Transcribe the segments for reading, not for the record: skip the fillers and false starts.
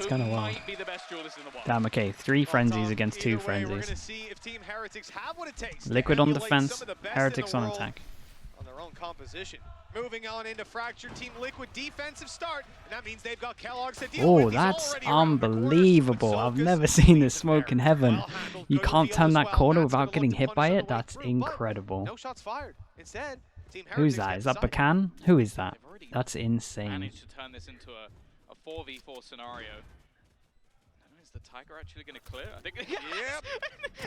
That's kind of wild. might be the best duelist in the world. Damn, okay. 3 frenzies against 2 frenzies. Liquid on defense, Heretics on attack. On their own composition. Moving on into Fracture, Team Liquid defensive start, and that means they've got Kellogg's to deal with. Oh, that's unbelievable. I've never seen this smoke in heaven. You can't turn that corner without getting hit by it? That's incredible. No shots fired. Instead, Team Who's that? Is that Bacan? Who is that? That's insane. Managed to turn this into a 4v4 scenario. Is the Tiger actually going to clear? I think. Yep.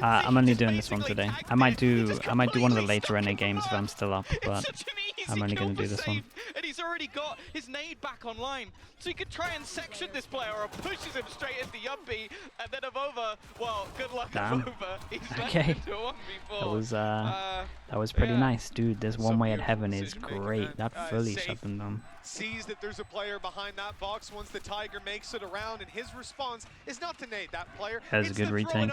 I'm only doing this one today. I might do one of the later NA games if I'm still up, but I'm only going to do this one. And he's already got his nade back online, so he could try and section this player or pushes him straight into Yuppie, and then Avova, well, good luck Avova. He's okay. into a 1v4. That was pretty nice, dude. This one way at heaven is great. That fully shut them down. Sees that there's a player behind that box once the Tiger makes it around, and his response is not to nade that player. That's a good retake.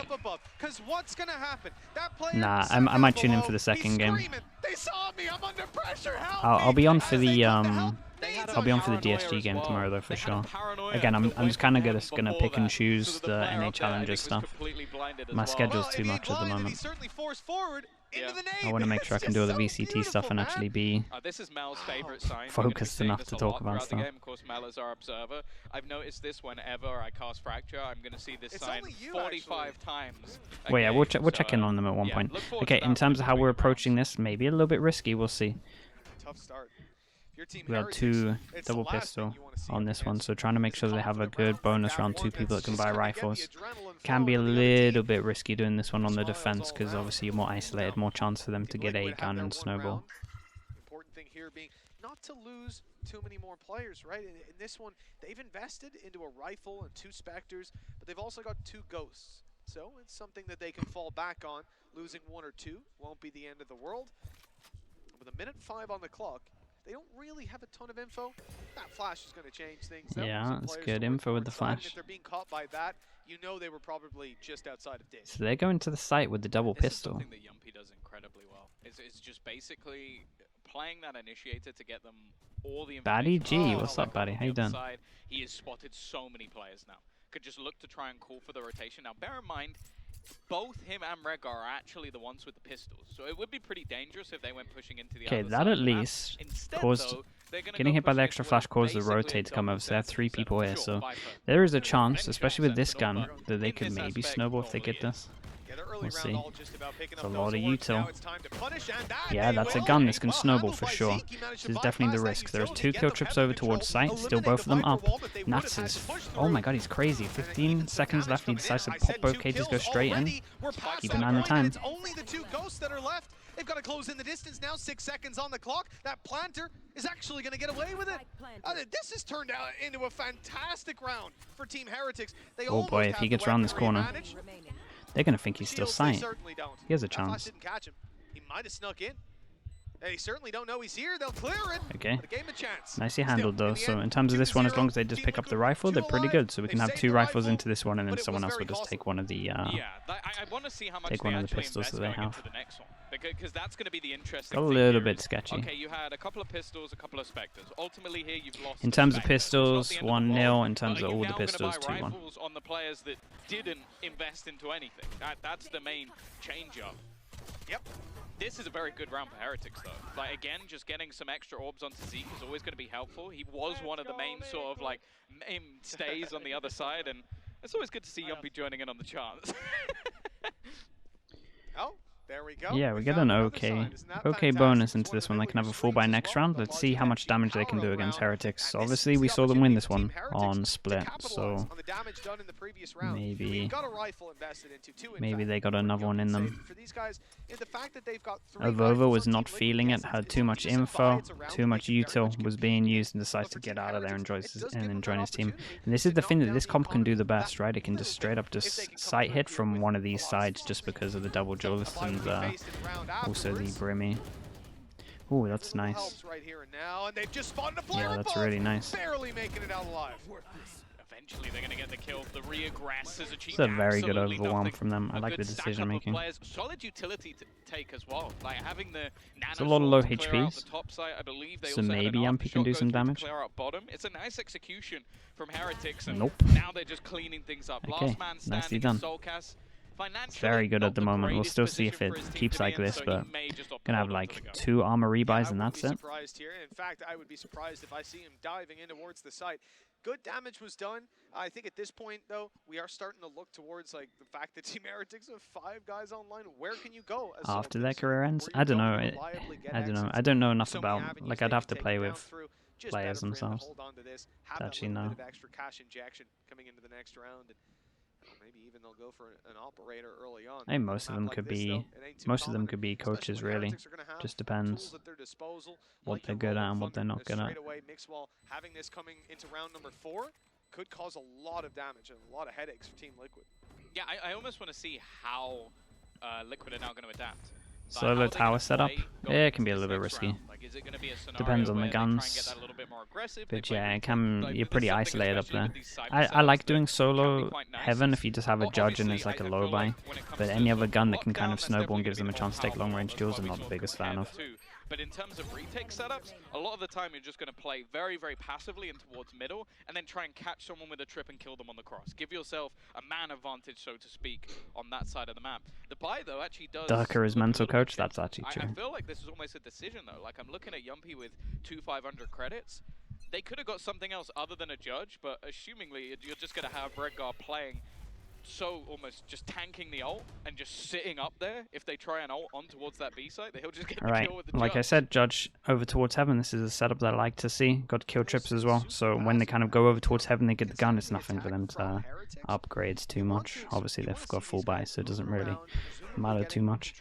Because what's gonna happen? That player I might tune in for the second game. They saw me. I'm under pressure. I'll be on for the DSG game tomorrow though for sure. Again, I'm just kind of gonna pick and choose the NA challenges stuff. My schedule's too much at the moment. I want to make sure I can do all the VCT stuff and actually be focused enough to talk about stuff. Of course, Mel is our observer. I've noticed this whenever I cast Fracture, I'm going to see this sign 45 times. Well, yeah, we'll check in on them at one point. Okay, in terms of how we're approaching this, maybe a little bit risky. We'll see. Tough start. We got 2 double pistol on this one, so trying to make sure they have a good bonus around 2 people that can buy rifles. Can be a little bit risky doing this one on the defense, because obviously you're more isolated, more chance for them to get a gun and snowball. Important thing here being not to lose too many more players, right? In this one, they've invested into a rifle and 2 Spectres, but they've also got 2 Ghosts. So it's something that they can fall back on. Losing 1 or 2 won't be the end of the world. With a minute 5 on the clock, they don't really have a ton of info. That flash is going to change things. Yeah, that's good info with the flash. If they're being caught by that, you know they were probably just outside of danger. So they're going to the site with the double pistol. Something that Yuppie does incredibly well. It's just basically playing that initiator to get them all the information. Batty G, what's up, Batty? How you doing? He has spotted so many players now. Could just look to try and call for the rotation. Now, bear in mind, both him and Reg are actually the ones with the pistols, so it would be pretty dangerous if they went pushing into the other side. Okay, that at least caused... Getting hit by the extra flash caused the rotate to come over, so they have 3 people here, so there is a chance, especially with this gun, that they could maybe snowball if they get this. We'll see. It's a lot of util. Yeah, that's a gun. This can snowball for sure. This is definitely the risk. There's 2 kill trips over towards site. Still both of them up. Nats is... Oh my god, he's crazy. 15 seconds left. He decides to pop both cages, go straight in. Keep an eye on the time. Only the 2 Ghosts that are left. They've got to close in the distance now. 6 seconds on the clock. That planter is actually going to get away with it. This has turned out into a fantastic round for Team Heretics. Oh boy, if he gets around this corner, they're going to think he's still sight. He has a chance. He might have snuck in. They certainly don't know he's here. They'll clear it. Okay. Gave him a chance. Nicely handled though. So in terms of this one, as long as they just pick up the rifle, they're pretty good. So we can have 2 rifles into this one, and then someone else will just take one of the pistols that they have. Because that's going to be the interesting thing. A little bit sketchy. Okay, you had a couple of pistols, a couple of Spectres. Ultimately here you've lost. In terms of pistols, 1-0. In terms of all the pistols, 2-1. On the players that didn't invest into anything. That's the main change up. Yep. This is a very good round for Heretics, though. Like, again, just getting some extra orbs onto Zeke is always going to be helpful. He was one of the main sort of, like, mainstays on the other side, and it's always good to see Yuppie joining in on the chance. Oh, there we go. Yeah, we get an okay bonus into this one. They can have a full buy next round. Let's see how much damage they can do against Heretics. Obviously, we saw them win this one on split, so maybe they got another one in them. Avova was not feeling it, had too much info, too much util was being used, and decided to get out of there and join his team. And this is the thing that this comp can do the best, right? It can just straight up just sight hit from one of these sides just because of the double duelist and also the Brimmy. Ooh, that's nice. Yeah, that's really nice. Barely making it out alive. Eventually they're going to get the kill. The reaggress is It's a very good overwhelm from them. I like the decision making. Solid utility to take as well. Like having the It's a lot of low to clear out the HPs. top side. I believe they So also had maybe an Yumpy can do aftershock some go through to damage. clear out bottom. It's a nice execution from Heretics. And Nope. now they're just cleaning things up. Okay, Last man nicely standing done. is Soulcast. It's very good at the moment. We'll still see if it keeps like this, but gonna have like 2 armor rebuys and that's it. Surprised here. In fact, I would be surprised if I see him diving in towards the site. Good damage was done. I think at this point, though, we are starting to look towards like the fact that Team Heretics have 5 guys online. Where can you go after their career ends? I don't know. I don't know. I don't know enough about. Like I'd have to play with players themselves to actually know. Extra cash injection coming into the next round. And maybe even they'll go for an operator early on. I think most of them could be coaches really. Just depends what they're good at and what they're not good at. Having this coming into round number 4 could cause a lot of damage and a lot of headaches for Team Liquid. Yeah, I almost want to see how Liquid are now going to adapt. Solo tower setup, yeah, it can be a little bit risky. Depends on the guns. But yeah, it can, you're pretty isolated up there. I like doing solo heaven if you just have a judge and it's like a low buy. But any other gun that can kind of snowball and gives them a chance to take long range duels, I'm not the biggest fan of. But in terms of retake setups, a lot of the time you're just going to play very, very passively in towards middle, and then try and catch someone with a trip and kill them on the cross. Give yourself a man advantage, so to speak, on that side of the map. The buy, though, actually does... Darker is mental coach, that's actually true. I feel like this is almost a decision, though. Like, I'm looking at Yumpy with 2 500 credits. They could have got something else other than a judge, but assumingly you're just going to have Redgar playing so almost just tanking the ult and just sitting up there. If they try and ult on towards that B site, he'll just get the kill with the judge. Like I said, judge over towards heaven. This is a setup that I like to see. Got kill trips as well. So when they kind of go over towards heaven, they get the gun. It's nothing for them to upgrade too much. Obviously, they've got full buy, so it doesn't really matter too much.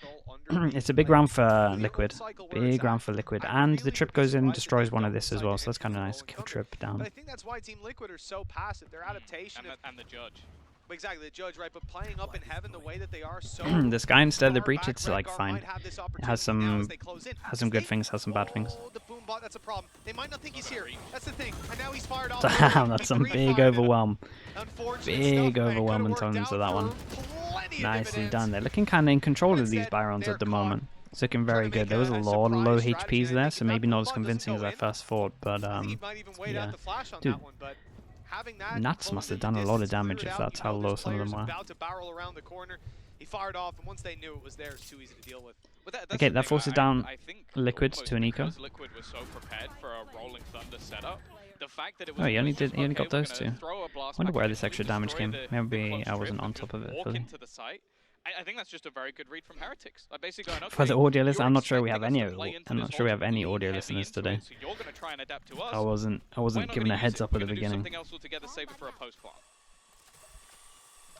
It's a big round for Liquid. Big round for Liquid. And the trip goes in and destroys one of this as well. So that's kind of nice. Kill trip down. But I think that's why Team Liquid are so passive. Their adaptation and the judge. Exactly, the judge, right? But playing up in heaven the way that they are, so this guy instead of the breach, it's like fine. It has some good things, has some bad things. The boom bot, that's a problem. They might not think he's here. That's the thing. And now he's fired off. Damn, that's some big overwhelm. Big overwhelm in terms of that one. Nicely done. They're looking kind of in control of these Byrons at the moment. It's looking very good. There was a lot of low HPs there, so maybe not as convincing as I first thought. But yeah, dude. Nuts must have done a lot of damage if that's how low some of them were. He fired off, and once they knew it was there, it's too easy to deal with. Okay, that forces down Liquid to an eco. Liquid was so prepared for a Rolling Thunder setup. The fact that it was he only got those 2. Wonder where this extra damage came. Maybe I wasn't on top of it fully. I think that's just a very good read from Heretics. Like basically going, okay, for the audio listeners, I'm not sure we have any. I'm not sure we have any audio listeners today. So you're going to try and adapt to us. I wasn't given a heads up at the beginning.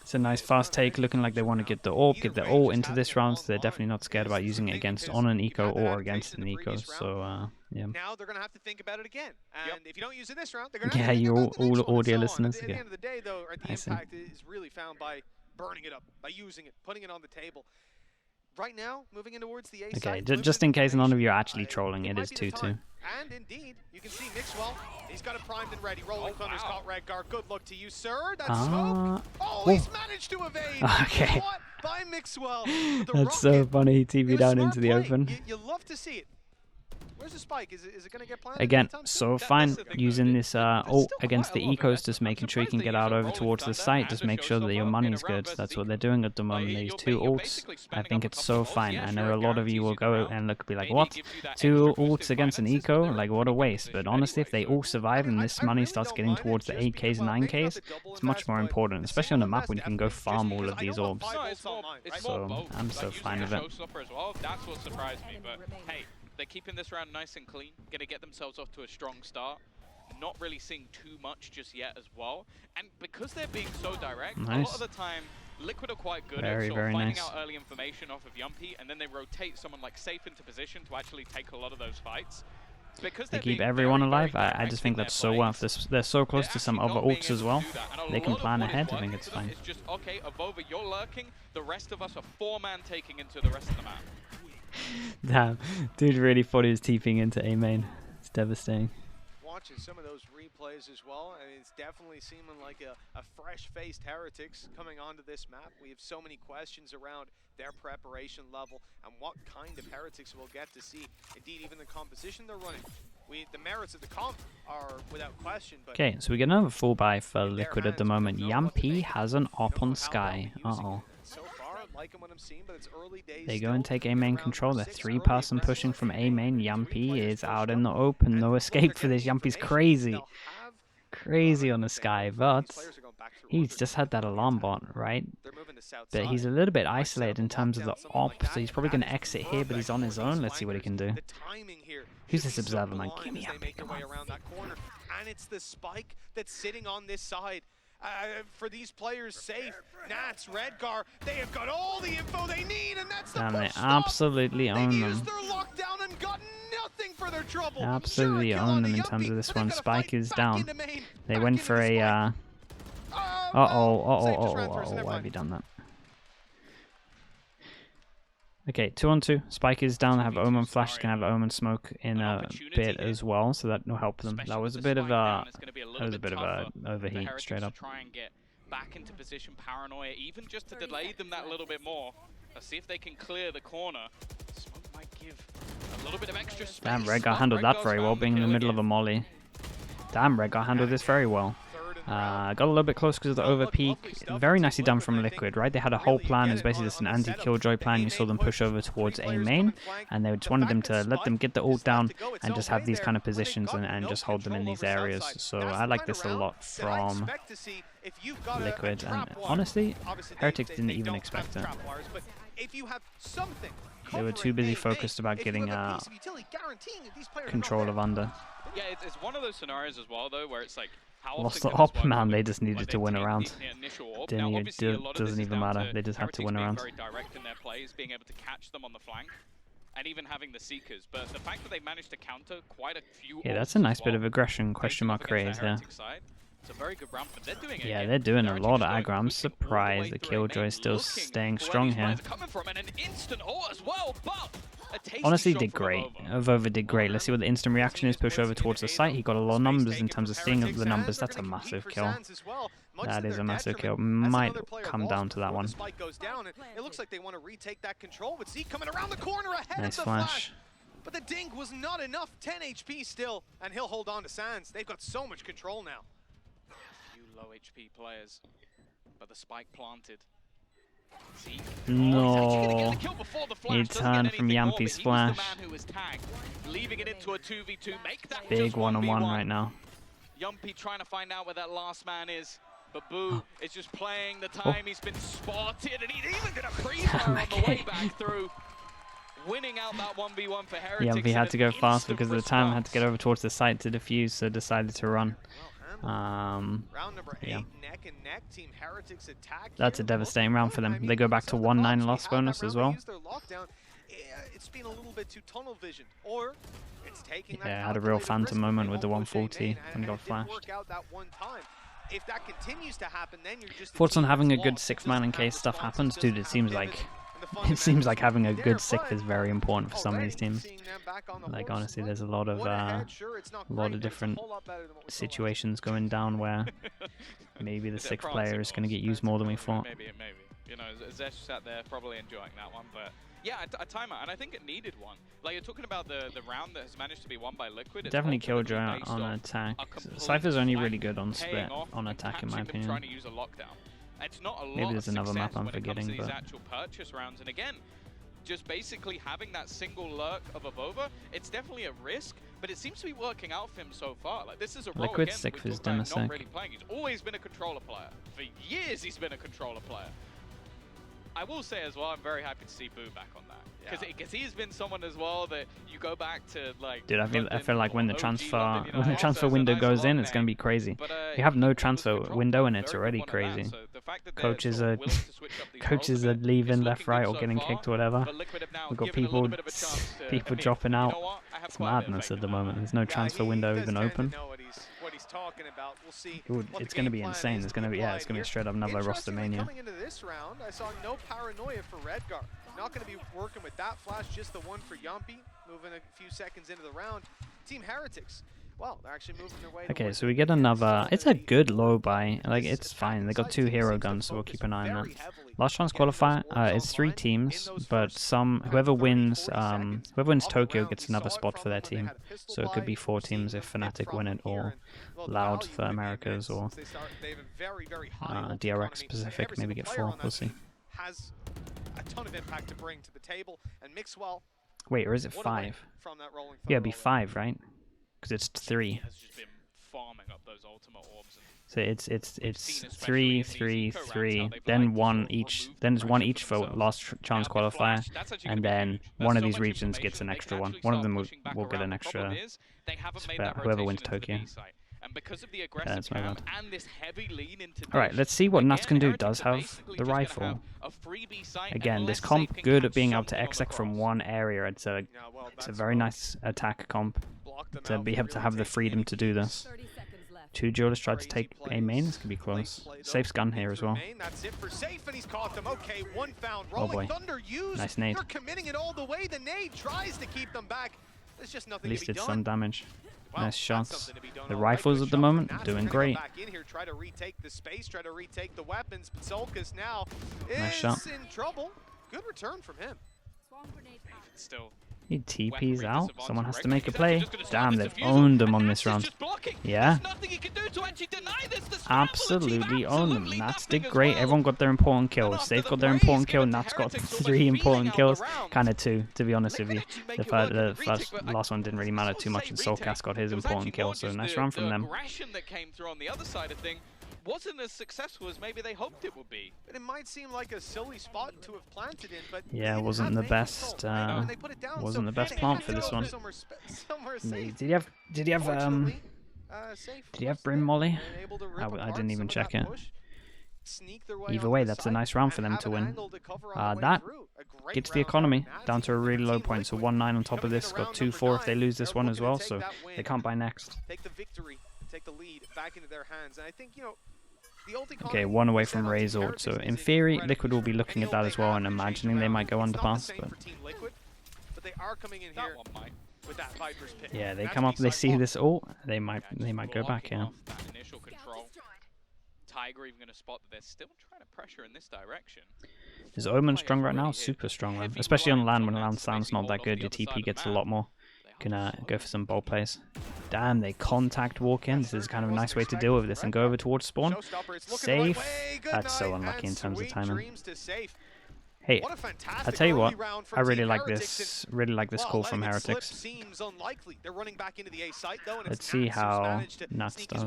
It's a nice fast take, looking like they want to get the orb, get the ult into this round, so they're definitely not scared about using it against on an eco or against an eco. So yeah. Now they're gonna have to think about it again, and if you don't use it this round, they're gonna have to you all audio listeners. At the end of the day, though, the impact is really found by burning it up, by using it, putting it on the table. Right now, moving in towards the A side. Okay, just in case none of you are actually trolling, it is 2-2. And indeed, you can see Mixwell, he's got it primed and ready. Rolling Thunder's caught Redgar. Good luck to you, sir. That's smoke. Oh, he's managed to evade. Okay. What? By Mixwell. That's so funny. He TV'd out into the open. You love to see it. Where's the spike? Is it going to get planted? Again, so fine, using this ult against the ecos, just making sure you can get out over towards the site, just make sure that your money's good. That's what they're doing at the moment, these 2 ults. I think it's so fine. I know a lot of you will go and be like, what? 2 ults against an eco? Like, what a waste. But honestly, if they all survive and this money starts getting towards the 8Ks and 9Ks, it's much more important, especially on a map when you can go farm all of these orbs. So, I'm so fine with it. That's what surprised me, but hey. They're keeping this round nice and clean, going to get themselves off to a strong start. Not really seeing too much just yet as well. And because they're being so direct, a lot of the time, Liquid are quite good at sort of finding out early information off of Yumpy, and then they rotate someone like safe into position to actually take a lot of those fights. Because they keep everyone alive. I just think that's so well. They're so close to some other ults as well. They can plan ahead. I think it's fine. It's just, okay, Avova, you're lurking. The rest of us are 4-man taking into the rest of the map. Damn, dude really thought he was TPing into A main. It's devastating. watching some of those replays as well, and it's definitely seeming like a fresh-faced Heretics coming onto this map. We have so many questions around their preparation level and what kind of Heretics we'll get to see. Indeed, even the composition they're running. The merits of the comp are without question. Okay, so we get another full buy for Liquid at the moment. Yampy has an op on Sky. Uh-oh. They go and take A main control. They're 3-person pushing from A main. Yampy is out in the open. No escape for this. Yampy's crazy. Crazy on the Sky, but he's just had that alarm bot, right? But he's a little bit isolated in terms of the op, so he's probably going to exit here, but he's on his own. Let's see what he can do. Who's this observer, man? Give me Yampy, come on. And it's the spike that's sitting on this side. For these players safe, Nats, Redgar, they have got all the info they need, and that's the And they push stop. absolutely own They've them. used their lockdown and got nothing for their trouble. Absolutely own them in terms of this one. Spike is down. They went for a, why have you done that? Okay, 2-on-2. Spike is down. They have Omen Flash. Can have Omen Smoke in a bit as well, so that will help them. That was a bit of a overheat, straight up. Try and get back into position. Paranoia, even just to delay them that little bit more. Let's see if they can clear the corner. Smoke might give a little bit of extra space. Damn, Redgar handled that very well, being in the middle of a molly. Damn, Redgar handled this very well. Got a little bit close because of the overpeak. Very nicely done from Liquid, right? They had a whole plan. It was basically just an anti-killjoy plan. You saw them push over towards A main, and they just wanted them to let them get the ult down and just have these kind of positions and just hold them in these areas. So I like this a lot from Liquid, and honestly, Heretics didn't even expect it. They were too busy focused about getting control of under. Yeah, it's one of those scenarios as well, though, where it's like, lost the op, man. They just needed to win a round. Doesn't even matter. They just have to win a round. Very direct in their plays, being able to catch them on the flank, and even having the Seekers. But the fact that they managed to counter quite a few. Yeah, that's a nice bit of aggression. Question mark raise there. It's a very good round, but they're doing it. Yeah, they're doing a lot of aggro. I'm surprised the Killjoy is still staying strong here. Honestly, did great. Vova did great. Let's see what the instant reaction is. Push over towards the site. He got a lot of numbers in terms of seeing the numbers. That's a massive kill. That is a massive kill. Might come down to that one. It looks like they want to retake that control with Zeke coming around the corner ahead nice of the flash. But the dink was not enough. 10 HP still, and he'll hold on to Sands. They've got so much control now. A few low HP players, but the spike planted. Zeke. No, he turned from Yampy's flash. Big 1-on-1 right now. Yampy trying to find out where that last man is, but Boo is just playing the time. He's been spotted, and he's even gonna pre-fire on the way back through. Winning out that 1v1 for Heretics. Yampy had to go fast because of the time. Had to get over towards the site to defuse, so decided to run. Yeah. That's a devastating round for them. They go back to 1-9 loss bonus as well. Yeah, had a real phantom moment with the 140 when he got flashed. Thoughts on having a good 6th man in case stuff happens? Dude, it seems like having a good 6th is very important for some of these teams. Like honestly, there's a lot of different situations going down where maybe the 6th player is going to get used more than we thought. Maybe. You know, Zesh sat there probably enjoying that one, but yeah, a timeout, and I think it needed one. Like you're talking about the round that has managed to be won by Liquid. Definitely Killjoy on attack. Cypher's only really good on split on attack in my opinion. Trying to use a lockdown. It's not a lot. Maybe there's another map I'm forgetting, but actual purchase rounds, and again, just basically having that single lurk of a Vova, it's definitely a risk, but it seems to be working out for him so far. Like this is a role Liquid again, 6th is Demasec. He's always been a controller player. For years, he's been a controller player. I will say as well, I'm very happy to see Boo back on that. Because he's been someone as well that you go back to like. Dude, I feel like when the transfer window goes in, it's gonna be crazy. You have no transfer window and it's already crazy. Coaches are leaving left, right, or getting kicked or whatever. We've got people dropping out. It's madness at the moment. There's no transfer window even open. Dude, it's gonna be insane. It's gonna be straight up another roster mania. Coming into this round, I saw no paranoia for Redgar. Not going to be working with that flash, just the one for Yampy. Moving a few seconds into the round. Team Heretics, Well, they're actually moving their way. Okay, so we get another. It's a good low buy. Like, it's fine. They got 2 hero guns, so we'll keep an eye on that. Last chance qualifier. It's 3 teams, but whoever wins Tokyo gets another spot for their team. So it could be 4 teams if Fnatic win it, or Loud for Americas, or DRX Pacific maybe get 4. We'll see. Has a ton of impact to bring to the table, and Mixwell. Wait, or is it 5? Yeah, it'd be 5, right? Because it's 3. Has just been farming up those ultimate orbs. So it's 3, 3, 3. Then 1 each. Then it's 1 each for last chance qualifier, and then one of these regions gets an extra one. One of them will get an extra. Whoever wins Tokyo. And because of the aggressive camp and this heavy lean into Alright, let's see what Nats can do. Does have the rifle. Again, this comp good at being able to exec from one area. It's a very nice attack comp to be able to have the freedom to do this. 2 duelists tried to take A main. This could be close. Safe's gun here as well. Oh boy. Nice nade. At least it's some damage. Nice shots. The rifles at the moment doing great. Nice shot. Good return from him. He TP's out. Someone has to make a play. Damn, they've owned them on this round. Yeah. Absolutely owned them. Nats did great. Everyone got their important kills. They've got their important kill. Nats got 3 important kills. Kind of 2, to be honest with you. The last one didn't really matter too much, and Soulcast got his important kill. So nice run from them. Wasn't as successful as maybe they hoped it would be. And it might seem like a silly spot to have planted in, but yeah, wasn't the best. Wasn't the best plant for this one. Did he have Brim Molly? I didn't even check it. Either way, that's a nice round for them to win. That gets the economy down to a really low point. So 1-9 on top of this. Got 2-4 if they lose this one as well. So they can't buy next. Take the victory. Take the lead back into their hands, and I think, you know, okay, 1 away from Razor. So in theory, Liquid will be looking at that as well and imagining they might go underpass. But they are coming in here with that Viper's pick. Yeah, they come up, they see this ult, they might go back. Yeah. Tiger even going to spot that they're still trying to pressure in this direction. Is Omen strong right now? Super strong, man. Especially on land when land sound's not that good. Your TP gets a lot more. You can go for some bold plays. Damn, they contact walk in. This is kind of a nice way to deal with this and go over towards spawn. Safe. That's so unlucky in terms of timing. Hey, I tell you what, I really like this. Really like this call from Heretics. Let's see how Nuts does.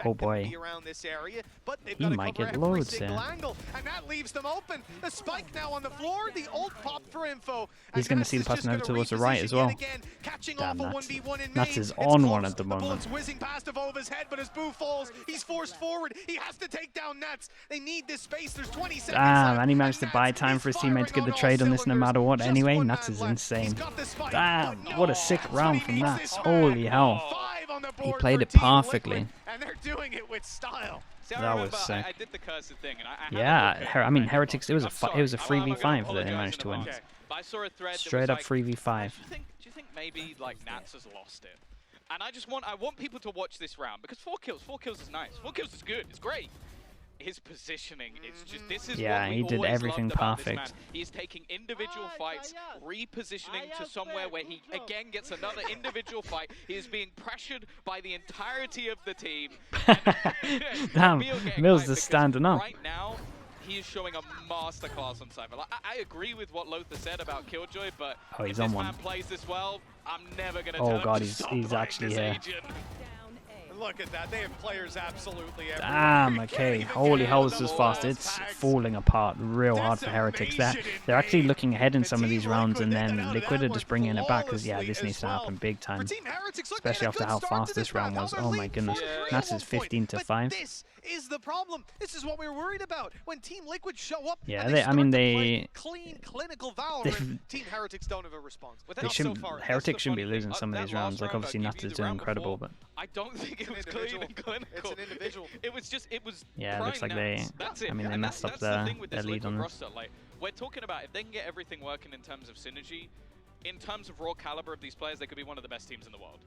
Oh boy, he might get loads here. He's going to see the person over towards the right as well. Damn, Nuts. Nuts is on one at the moment. He's forced forward. He has to take down Nuts. They need this space. There's 20 seconds. Damn, and he managed to buy time for his teammate to get the trade on this no matter what anyway. Nuts is insane. Damn, what a sick round from Nuts. Holy hell. He played it perfectly. And they're doing it with style. That was sick. I did the cursed thing, and yeah, I mean Heretics. It was a 3v5 that they managed to win. Straight up 3v5. Do you think maybe like Nats has lost it? And I want people to watch this round because 4 kills is nice. 4 kills is good. It's great. His positioning, it's just, this is yeah, what we he did everything perfect. He's taking individual fights, repositioning to somewhere where he again gets another individual fight. He is being pressured by the entirety of the team. Damn, Mills is standing up. Right now, he is showing a masterclass on Cypher. Like, I agree with what Lothar said about Killjoy, but if this man plays this well, I'm never going to tell him God, to stop he's actually here. Agent. Look at that, they have players absolutely everywhere. Damn, okay, holy hell, this is fast. It's falling apart real hard for Heretics. They're actually looking ahead in some of these rounds, and then Liquid are just bringing it back, because yeah, this needs to happen big time. Especially after how fast this round was. Oh my goodness, Nats is 15-5. This is the problem. This is what we were worried about. When Team Liquid show up, yeah, they clean, clinical Valorant, Team Heretics don't have a response. Heretics shouldn't be losing some of these rounds. Like obviously Nats is doing incredible, but I don't think it was clean and clinical. It's an individual. It was yeah, it looks like they messed up their lead on this. Like, we're talking about if they can get everything working in terms of synergy, in terms of raw caliber of these players, they could be one of the best teams in the world.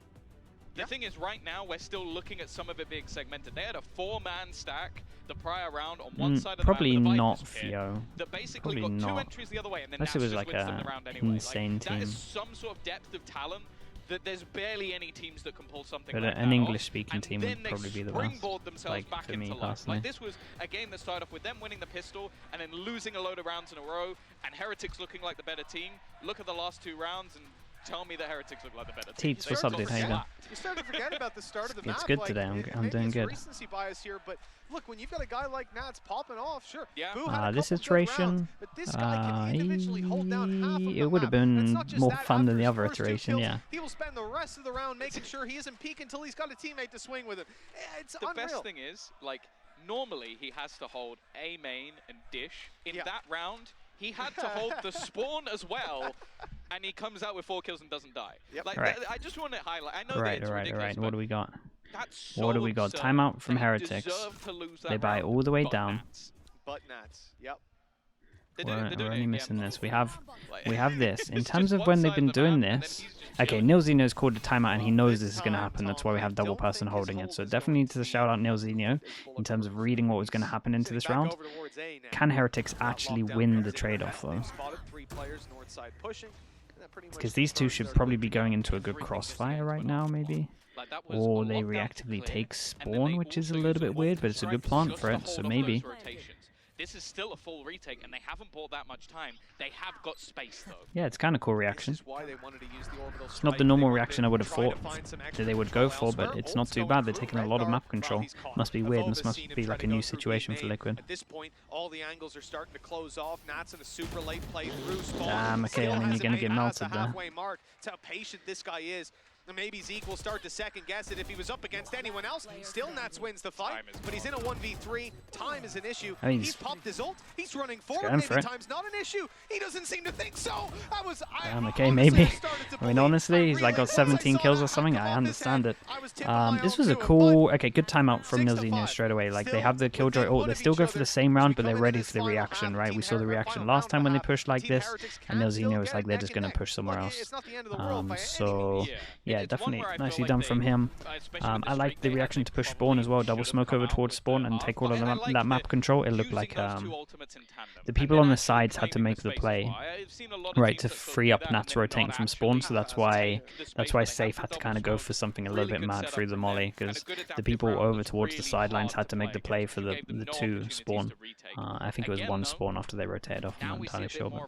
The thing is, right now, we're still looking at some of it being segmented. They had a 4-man stack the prior round on one side of the probably map with a not Viper's pit Fio. that basically Probably got 2 not. entries the other way, and then Unless Nats it was just like wins them a the round anyway. insane That is team. some sort of depth of talent that there's barely any teams that can pull something But like that an off. English-speaking And team then would they probably be the best. springboard themselves Like, back for me into life. personally. Like, this was a game that started off with them winning the pistol and then losing a load of rounds in a row, and Heretics looking like the better team. Look at the last 2 rounds and tell me that Heretics look like the better team. Teeps, what's up, dude? How you doing? You start to forget about the start of the map. It's good like, today. I'm maybe doing it's good. recency bias here, but look, when you've got a guy like Nats popping off, sure. Yeah. Boo had a This couple good iteration, rounds, but this guy can individually hold down half of the it would have map. And it's been not just more that, fun than after the his other first 2 iteration, kills, yeah. He will spend the rest of the round making sure he isn't peak until he's got a teammate to swing with him. It's the unreal. best thing is, like, normally he has to hold A main and dish. In that round, he had to hold the spawn as well, and he comes out with 4 kills and doesn't die. Like, I just want to highlight. I know that it's ridiculous. What do we got? That's so What do we got? absurd. Timeout from They Heretics. deserve to lose that They buy round, all the way but down. Nats. But Nats, yep. We're only missing this. We have Like, this. In it's terms just of one when they've side been of the doing map, and then this. he's just Okay, chilling. Nilzinho's called a timeout and he knows this is going to time, happen. That's why we have I double don't person think his holding it. hold So is definitely going need to to shout out be Nilzinho in terms of reading what was going to happen into this round. Can Heretics actually win the trade-off though? Because these two should probably be going into a good crossfire right now, maybe. Like, that was Or on they lockdown reactively to clear, take and then spawn, they which is a also little use bit weird, but it's a strike good plant just for to it, so hold off maybe. those rotations. This is still a full retake, and they haven't bought that much time. They have got space, though. Yeah, it's kind of cool reaction. This is why they wanted to use the orbital It's not the strike. normal They wanted reaction I to would have try to thought find some that extra they would control go for, but elsewhere. it's not Ult's too going bad. They're through taking a lot of Redguard map while control. he's caught. Must be weird. This Evova's must seen him be try like to a go new through situation for EMEA. Liquid. At this point, all the angles are starting to close off. Nats in a super late play through spawn. Damn, okay, Still I mean, you're hasn't gonna made get past melted the there. halfway mark. That's how patient this guy is. And maybe Zeke will start to second guess it if he was up against anyone else. Still Nats wins the fight, but he's in a 1v3. Time is an issue. I mean, He's popped his ult. He's running forward. going for Maybe it. time's not an issue. He doesn't seem to think so. Damn, okay, maybe. I mean, honestly, he's like got 17 kills or something. I understand it. This was a cool, okay, good timeout from Nilzinho straight away. Like, they have the Killjoy ult. They still go for the same round, but they're ready for the reaction, right? We saw the reaction last time when they pushed like this, and Nilzinho was like, they're just going to push somewhere else. So, yeah, definitely nicely done from him. I like the reaction to push spawn as well. Double smoke over towards spawn and take all of that map control. It looked like the people on the sides had to make the play, right, to free up Nats rotating from spawn. So that's why Safe had to kind of go for something a little bit mad through the molly, because the people over towards the sidelines had to make the play for the 2 spawn. I think it was 1 spawn after they rotated off. I'm not entirely sure. But.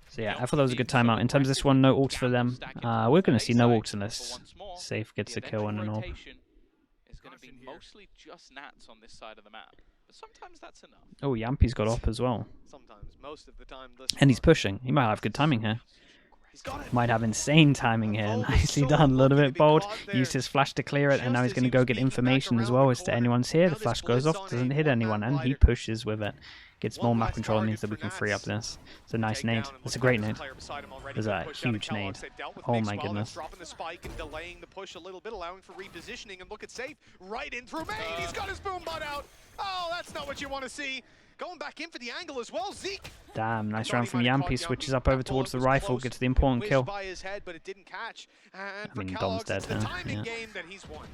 So yeah, I thought that was a good timeout. In terms of this one, no ults for them. We're going to see no ults unless Safe gets a kill and an orb. Is going to be mostly just Nats on this side of the map, but sometimes that's enough. Oh, Yampy's got up as well. Sometimes, most of the time. And he's pushing. He might have good timing here. Might have insane timing here. Nicely done. A little bit bold. Used his flash to clear it, and now he's going to go get information as well as to anyone's here. The flash goes off, doesn't hit anyone, and he pushes with it. Gets more map control, means that we can free up this. It's a nice nade. It's a great nade. There's a huge nade. Oh my goodness. Dropping the spike and delaying the push a little bit, allowing for repositioning, and look at Safe right in through main. He's got his boom butt out. Oh, that's not what you want to see. Going back in for the angle as well, Zeke. Damn, nice round from Yampy. Switches up over towards the rifle, gets the important kill. By his head, but it didn't catch. And I mean, for Dom's Kellogg's, dead it's the here. timing Yeah. game that he's won.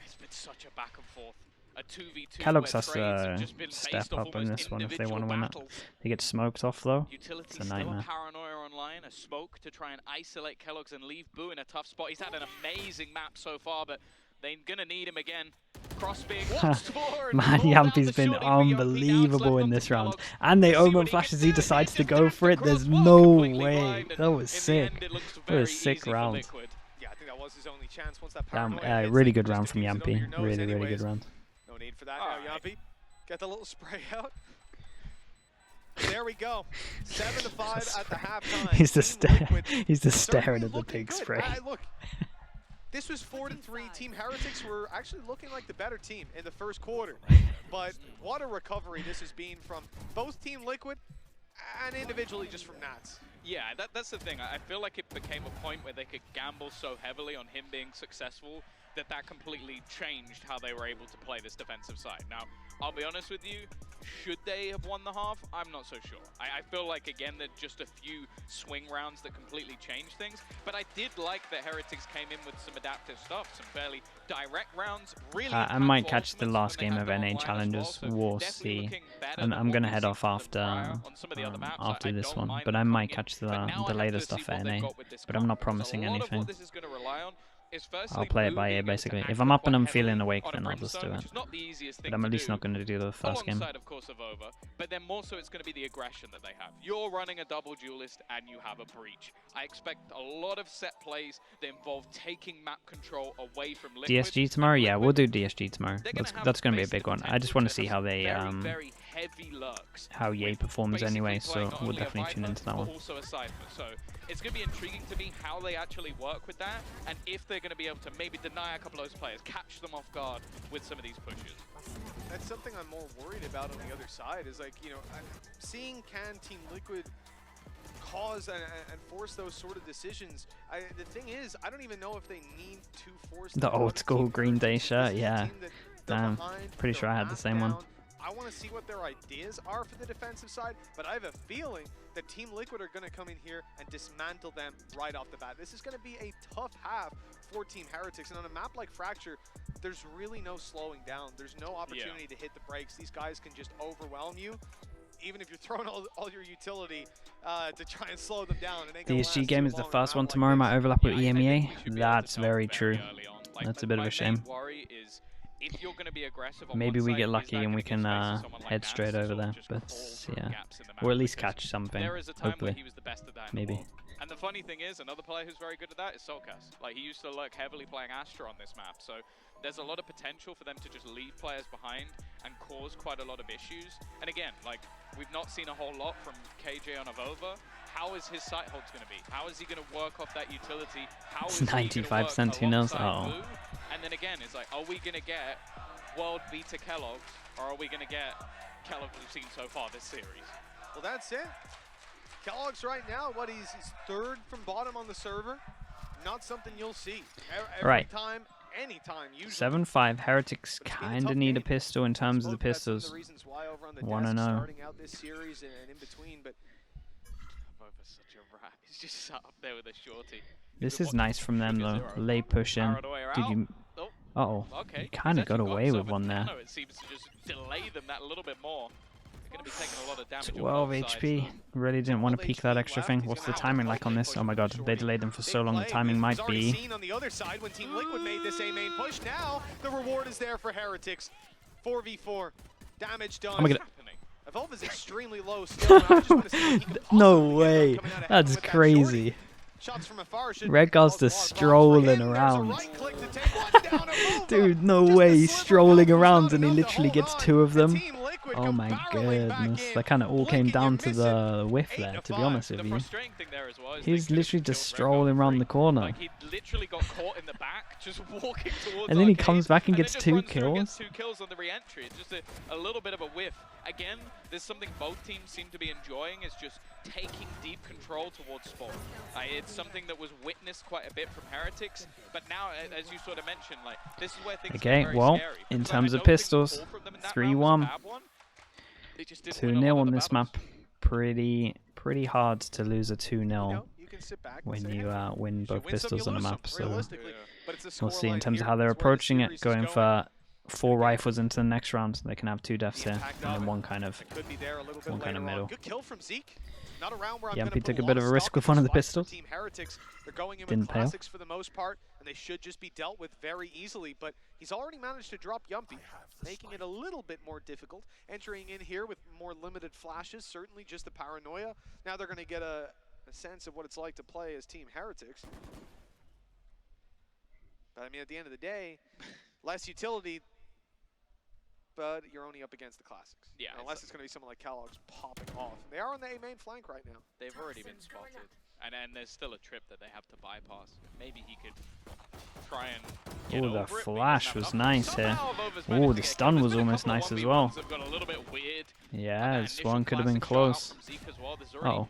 It's been such a back and forth. A 2v2 Kellogg's where has trades have to just been step based off up in almost this one if they want to individual win it. battles. They get smoked off though. Utility It's a still nightmare. a paranoia online, a smoke to try and isolate Kellogg's and leave Boo in a tough spot. He's had an amazing map so far, but they're gonna need him again. Cross being watched for, and Man, pulled out Yampy's the been shot. Now it's unbelievable left in on this to round. Kellogg's. And they Let's see omen what he flashes, can he do. decides to Just go for it. across. There's Whoa, no completely way. blind, That was in the sick. end, it looks That very was sick easy for round. Liquid. Yeah, I think that was his only chance once that Damn, paranoia hits, really it good just round from diffuses it over your Yampy. nose Really anyways. good round. No need for that All now, right. Yampy. Get the little spray out. There we go. 7-5 at the halftime. He's just Team Liquid he's just certainly staring at the looking pig good. spray. Look, this was 4-3. Team Heretics were actually looking like the better team in the first quarter. But what a recovery this has been from both Team Liquid and individually just from Nats. Yeah, that's the thing. I feel like it became a point where they could gamble so heavily on him being successful that completely changed how they were able to play this defensive side. Now, I'll be honest with you, should they have won the half? I'm not so sure. I feel like, again, that just a few swing rounds that completely changed things, but I did like that Heretics came in with some adaptive stuff, some fairly direct rounds. Really I might catch the last game of NA Challengers. We'll see. I'm going to head off after this one, but I might catch the later stuff for NA, but I'm not promising anything. I'll play it by ear, basically. If I'm up and I'm feeling awake, then I'll just do it. But I'm at least not going to do the first game. Of course, of over, but then more so it's going to be the aggression that they have. You're running a double duelist and you have a breach. I expect a lot of set plays that involve taking map control away from Liquid. DSG tomorrow? Yeah, we'll do DSG tomorrow. That's going to be a big one. I just want to see how they how Ye performs anyway, so we'll definitely tune into that one. Also a Cypher, so it's going to be intriguing to me how they actually work with that, and if they're going to be able to maybe deny a couple of those players, catch them off guard with some of these pushes. That's something I'm more worried about on the other side, is like, you know, seeing can Team Liquid cause and force those sort of decisions. The thing is, I don't even know if they need to force the old school Green Day shirt, yeah. Damn, pretty sure I had the same one. I want to see what their ideas are for the defensive side, but I have a feeling that Team Liquid are going to come in here and dismantle them right off the bat. This is going to be a tough half for Team Heretics, and on a map like Fracture, there's really no slowing down. There's no opportunity to hit the brakes. These guys can just overwhelm you, even if you're throwing all your utility to try and slow them down. The DSG game is the first one tomorrow, might overlap with EMEA. That's very true. That's a bit of a shame. If you're going to be aggressive maybe we get lucky and we can head straight over there, but yeah, or at least catch something, hopefully, maybe. And the funny thing is, another player who's very good at that is Soulcast. Like, he used to look heavily playing Astra on this map, so there's a lot of potential for them to just leave players behind and cause quite a lot of issues. And again, like, we've not seen a whole lot from KJ on Avova. How is his sight holds going to be? How is he going to work off that utility? How is 95% who knows? Oh. And then again, it's like, are we going to get World Beta Kellogg's, or are we going to get Kellogg's we've seen so far this series? Well, that's it. Kellogg's right now, he's third from bottom on the server. Not something you'll see every time, anytime. 7-5 Heretics kind of need a pistol in terms of the pistols. 1-0. He's just sat up there with a shorty. This is nice from them though. Late push in. Did you? Uh-oh. Okay. You kind of got away with one there. It seems to just delay them that little bit more. They're going to be taking a lot of damage. 12 HP. Really didn't want to peek that extra thing. What's the timing like on this? Oh my god, they delayed them for so long. The timing might be. On the other side when Team Liquid made this A main push. Now the reward is there for Heretics. 4v4. Damage done. Oh my god. Evolve is extremely low still. I just want to see no way. That's crazy. Red God's just strolling around. Dude, no way. He's strolling around and he literally gets 2 of them. Oh my goodness. That kind of all came down to the whiff there, to be honest with you. He's literally just strolling around the corner. And then he comes back and gets 2 kills. 2 kills on the re-entry. It's just a little bit of a whiff. Again, there's something both teams seem to be enjoying, is just taking deep control towards spawn. It's something that was witnessed quite a bit from Heretics, but now, as you sort of mentioned, like, this is where things get very scary. In terms of pistols, 3-1. 2-0 on this map. Pretty hard to lose a 2-0 when you win both pistols on a map. So we'll see in terms of how they're approaching it, going for 4 rifles into the next round. They can have 2 deaths here, and then one kind of middle. Yumpy took a bit of a risk with one of the pistols. Didn't pay off. For the most part, and they should just be dealt with very easily, but he's already managed to drop Yumpy, making it a little bit more difficult. Entering in here with more limited flashes, certainly just the paranoia. Now they're going to get a sense of what it's like to play as Team Heretics. But I mean, at the end of the day, less utility, but you're only up against the classics. Yeah. Unless it's going to be someone like Kellogg's popping off. They are on the A main flank right now. They've already been spotted. And there's still a trip that they have to bypass. Maybe he could try and oh, the flash was nice here. Oh, the stun was almost nice as well. Yeah, this one could have been close. Uh-oh.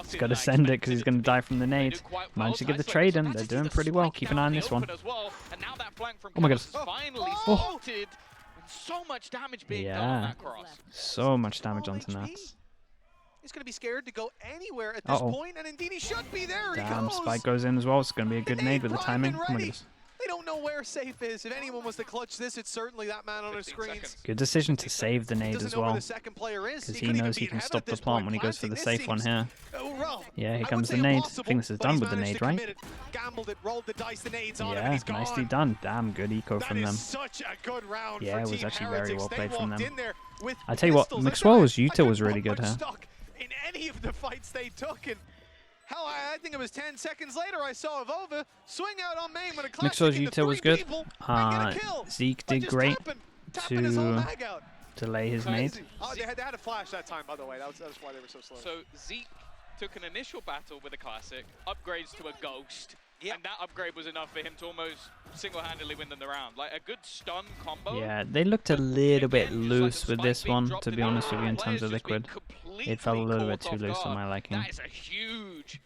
He's got to send it because he's going to die from the nade. Managed to get the trade in. They're doing pretty well. Keep an eye on this one. that flank from Oh my God. Chaos is finally Oh. spotted. And so much damage being done on that cross. So much damage onto Nats. He's going to be scared to go anywhere at this point, and indeed he should be. There Damn, he goes. Spike goes in as well. It's going to be a good nade with the timing. Oh my goodness. They don't know where safe is. If anyone was to clutch this, it's certainly that man on his screens. Good decision to save the nade as well, because he knows he can stop the plant when he goes for the safe one here. Yeah, here comes the nade. I think this is done with the nade, right? Yeah, nicely done. Damn, good eco from them. Yeah, it was actually very well played from them. I tell you what, Maxwell's Utah was really good here. In any of the fights they took, and hell, I think it was 10 seconds later I saw Avova swing out on main when a classic Maxwell's Utah was good. Zeke did great to delay his nade. Oh, they had a flash that time, by the way. That was why they were so slow. So Zeke took an initial battle with a classic, upgrades to a ghost, and that upgrade was enough for him to almost single-handedly win them the round. Like a good stun combo. Yeah, they looked a little bit loose with this one, to be honest with you, in terms of Liquid. It felt a little bit too loose on my liking. That is a huge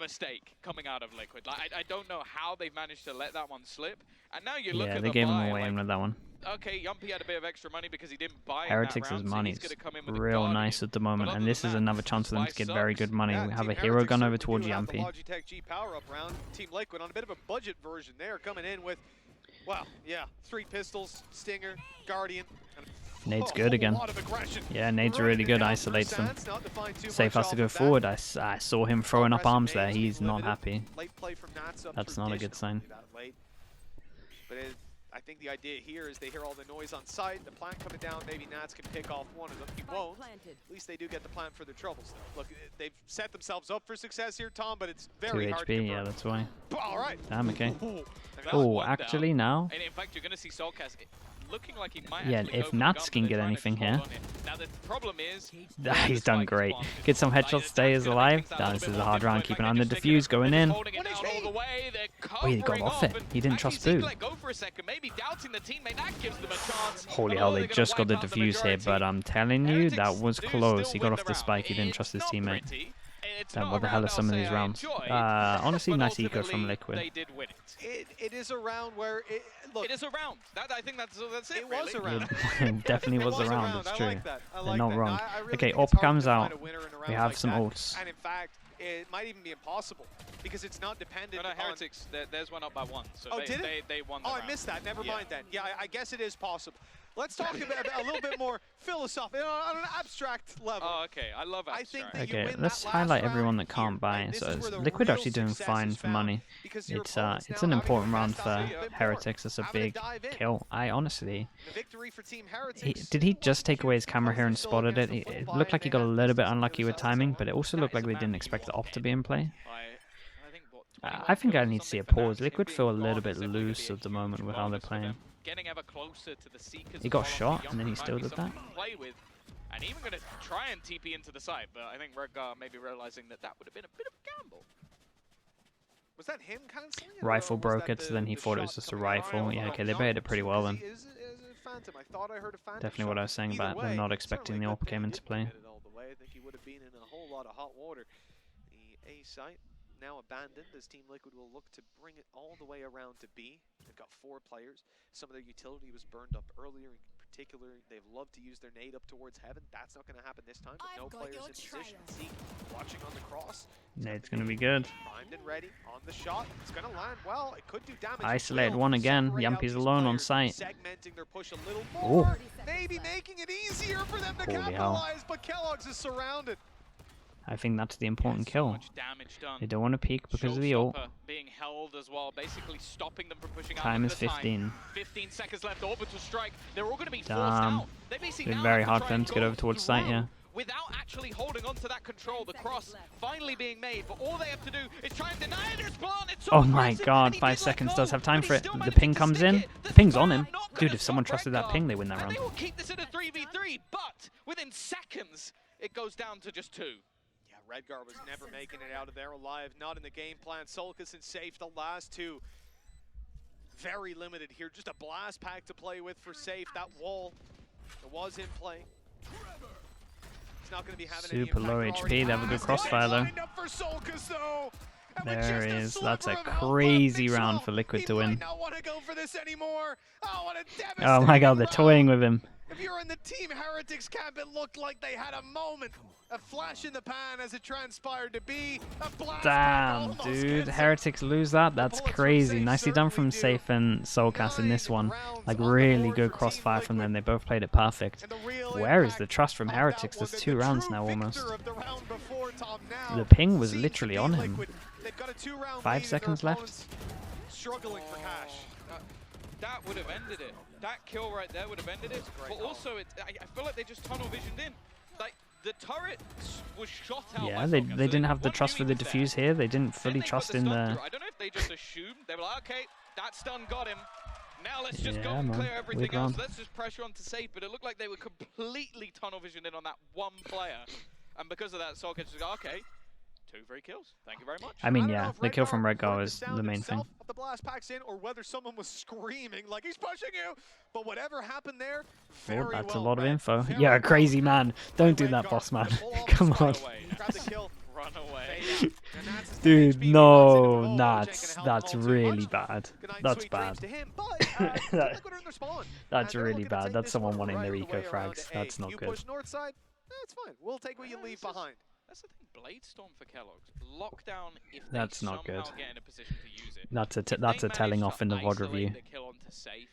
mistake coming out of Liquid. Like I don't know how they've managed to let that one slip. And now you look at they gave him away with that one. Okay, Yumpy had a bit of extra money because he didn't buy Heretics' money is real nice at the moment, and this is another chance for them to get very good money. We have a hero gun over towards Yumpy. Logitech G power up round. Team Liquid on a bit of a budget version there, coming in with, well, yeah, 3 pistols, Stinger, Guardian. Nade's good again. Yeah, Nade's really good, isolates them. Safe has to go forward. I saw him throwing up arms there. He's not happy. That's not a good sign. But I think the idea here is they hear all the noise on site, the plant coming down, maybe Nats can pick off one of them. He won't. At least they do get the plant for their troubles. Look, they've set themselves up for success here, Tom, but it's very 2 hard to HP, convert. yeah, that's why. All right. Damn, okay. Oh, actually now... And in fact, you're going to see Soulcast looking like he might if Nats can get anything here. Now the problem is he's done great. Get some headshots, stays alive. This is a hard round, keeping on the defuse, going in. Oh, he got off it. He didn't trust Boo. Holy hell, they just got the defuse here, but I'm telling you, that was close. He got off the spike, he didn't trust his teammate. Damn, what the hell are some of these rounds? Honestly, nice eco from Liquid. It is a round where look. It is a round. I think that's it. It was a round. It definitely was a round. It's true. They're not wrong. Okay, Op comes out. We have some ults. And in fact, it might even be impossible because it's not dependent on Heretics. There's one up by 1. So they won the round. I missed that. Never mind then. Yeah, I guess it is possible. Let's talk about a little bit more philosophical, on an abstract level. Oh, okay. I love abstract. Okay, let's highlight everyone that can't buy it. So Liquid actually doing fine for money. It's an important round for Heretics. It's a big kill. I honestly... did he just take away his camera here and spotted it? It looked like he got a little bit unlucky with timing, but it also looked like they didn't expect the op to be in play. I think I need to see a pause. Liquid feel a little bit loose at the moment with how they're playing. He got shot and then he still did that. And even going to try and TP into the site, but I think Redgar may be realizing that would have been a bit of a gamble. Was that him canceling it? Rifle broke it, so then he thought it was just a rifle. Yeah, okay, they baited it pretty well then. Definitely what I was saying about them not expecting the AWP came into play. I think he would have been in a whole lot of hot water. The A site now abandoned as Team Liquid will look to bring it all the way around to B. They've got 4 players. Some of their utility was burned up earlier. In particular, they've loved to use their nade up towards heaven. That's not going to happen this time, but no players in position. Zeke watching on the cross. Nade's going to be good. Primed and ready on the shot. It's going to land well. It could do damage. Isolated one again. Yumpy's alone on site. Segmenting their push a little more. Maybe making it easier for them to capitalize, but Kellogg's is surrounded. I think that's the important kill. They don't want to peek because of the ult. Being held as well, basically stopping them from pushing time is 15. 15 seconds left. Orbital strike. They're all going to be forced out. It's been very hard for them to get over towards site, yeah. Without actually holding on to that control, the cross finally being made, but all they have to do is try and deny it. It's oh my god, 5 seconds does have time for it. The ping comes in. The ping's on him. Dude, if someone trusted that ping, they win that round. They will keep this in a 3v3, but within seconds, it goes down to just 2. Redgar was never making it out of there alive, not in the game plan. Solkis and Safe, the last 2. Very limited here, just a blast pack to play with for Safe. That wall, it was in play. It's not going to be having super low HP, they have a good crossfire though. For Solkis, though. There it is. That's a crazy round for Liquid to win. Not want to go for this anymore. What a Oh my god, they're toying with him. If you're in the Team Heretics camp, it looked like they had a moment. A flash in the pan as it transpired to be a blast. Damn, dude. Heretics lose that? That's crazy. Nicely done from Safe and Soulcast in this one. Like, really good crossfire from them. They both played it perfect. Where is the trust from Heretics? There's 2 rounds now almost. The ping was literally on him. 5 seconds left. Struggling for cash. That would have ended it. That kill right there would have ended it. But also, I feel like they just tunnel visioned in. Like, the turret was shot out. Yeah, they didn't have the trust for the defuse here. They didn't fully trust in the... I don't know if they just assumed. They were like, okay, that stun got him. Now let's just go and clear everything else. Let's just pressure on to Safe. But it looked like they were completely tunnel visioned in on that one player. And because of that, Soulcatcher just go, okay, 2 free kills. Thank you very much. I mean, yeah, the kill from Redgar is the main thing. The blast packs in, or whether someone was screaming like he's pushing you. But whatever happened there, oh, that's a lot of info. Yeah, crazy man. Don't do that, boss man. Come on. Run away. Dude, no, that's really bad. That's bad. That's really bad. That's someone wanting their eco frags. That's not good. That's fine. We'll take what you leave behind. That's the thing. Blade Storm for Kellogg's. Lockdown if that's they not good. get in a position to use it. That's a telling off in the VOD review. Safe,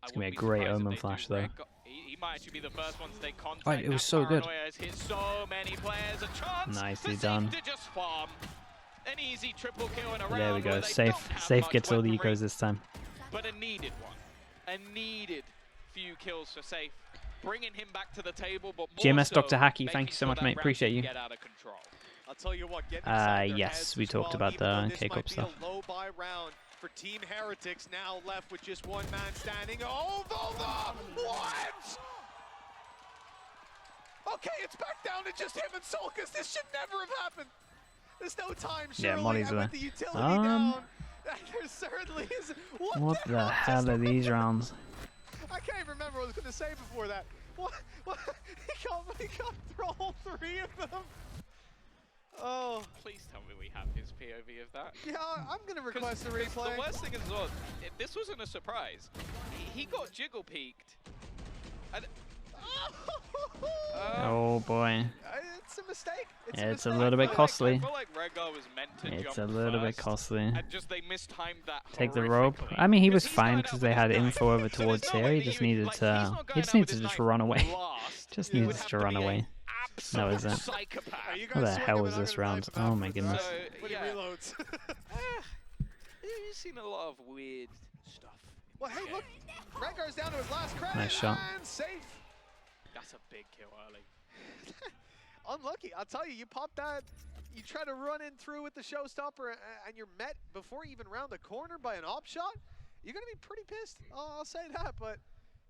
it's gonna be a great Omen flash though. He might actually be the first one to take contact. Right, it was so good. Hit so many players. A chance nicely done. to just farm. An easy triple kill in a there we round go. Safe gets all the ecos this time. But a needed one. A needed few kills for Safe. Bringing him back to the table, but GMS Dr. Hacky, thank you so much, mate. Appreciate you. I'll tell you what, yes, we talked about the K-Cup stuff. Low buy round for Team Heretics, now left with just 1 man standing. Oh, Volva! What? Okay, it's back down to just him and Soulcast. This should never have happened. There's no time, surely. Yeah, Molly's there. The utility down. There certainly is. What the hell are these rounds? I can't even remember what I was going to say before that. What? He got through all 3 of them. Oh. Please tell me we have his POV of that. Yeah, I'm going to request a replay. The worst thing is, well, this wasn't a surprise. He got jiggle peeked. And, oh boy. It's a mistake. It's a little bit costly. I feel like Redgar was meant to it's a little bit costly. And just they mistimed that. Take the rope. I mean, he was fine because they had info over towards here. He just needed to. He just needed to just run away. Just needed to run away. That was it. What the hell was this round? Oh my goodness. Reloads. You've seen a lot of weird stuff. Well, hey, look. Redgar's down to his last credit. Nice shot. Safe. That's a big kill early. Unlucky. I'll tell you, you pop that, you try to run in through with the showstopper, and you're met before you even round the corner by an op shot. You're going to be pretty pissed. I'll say that, but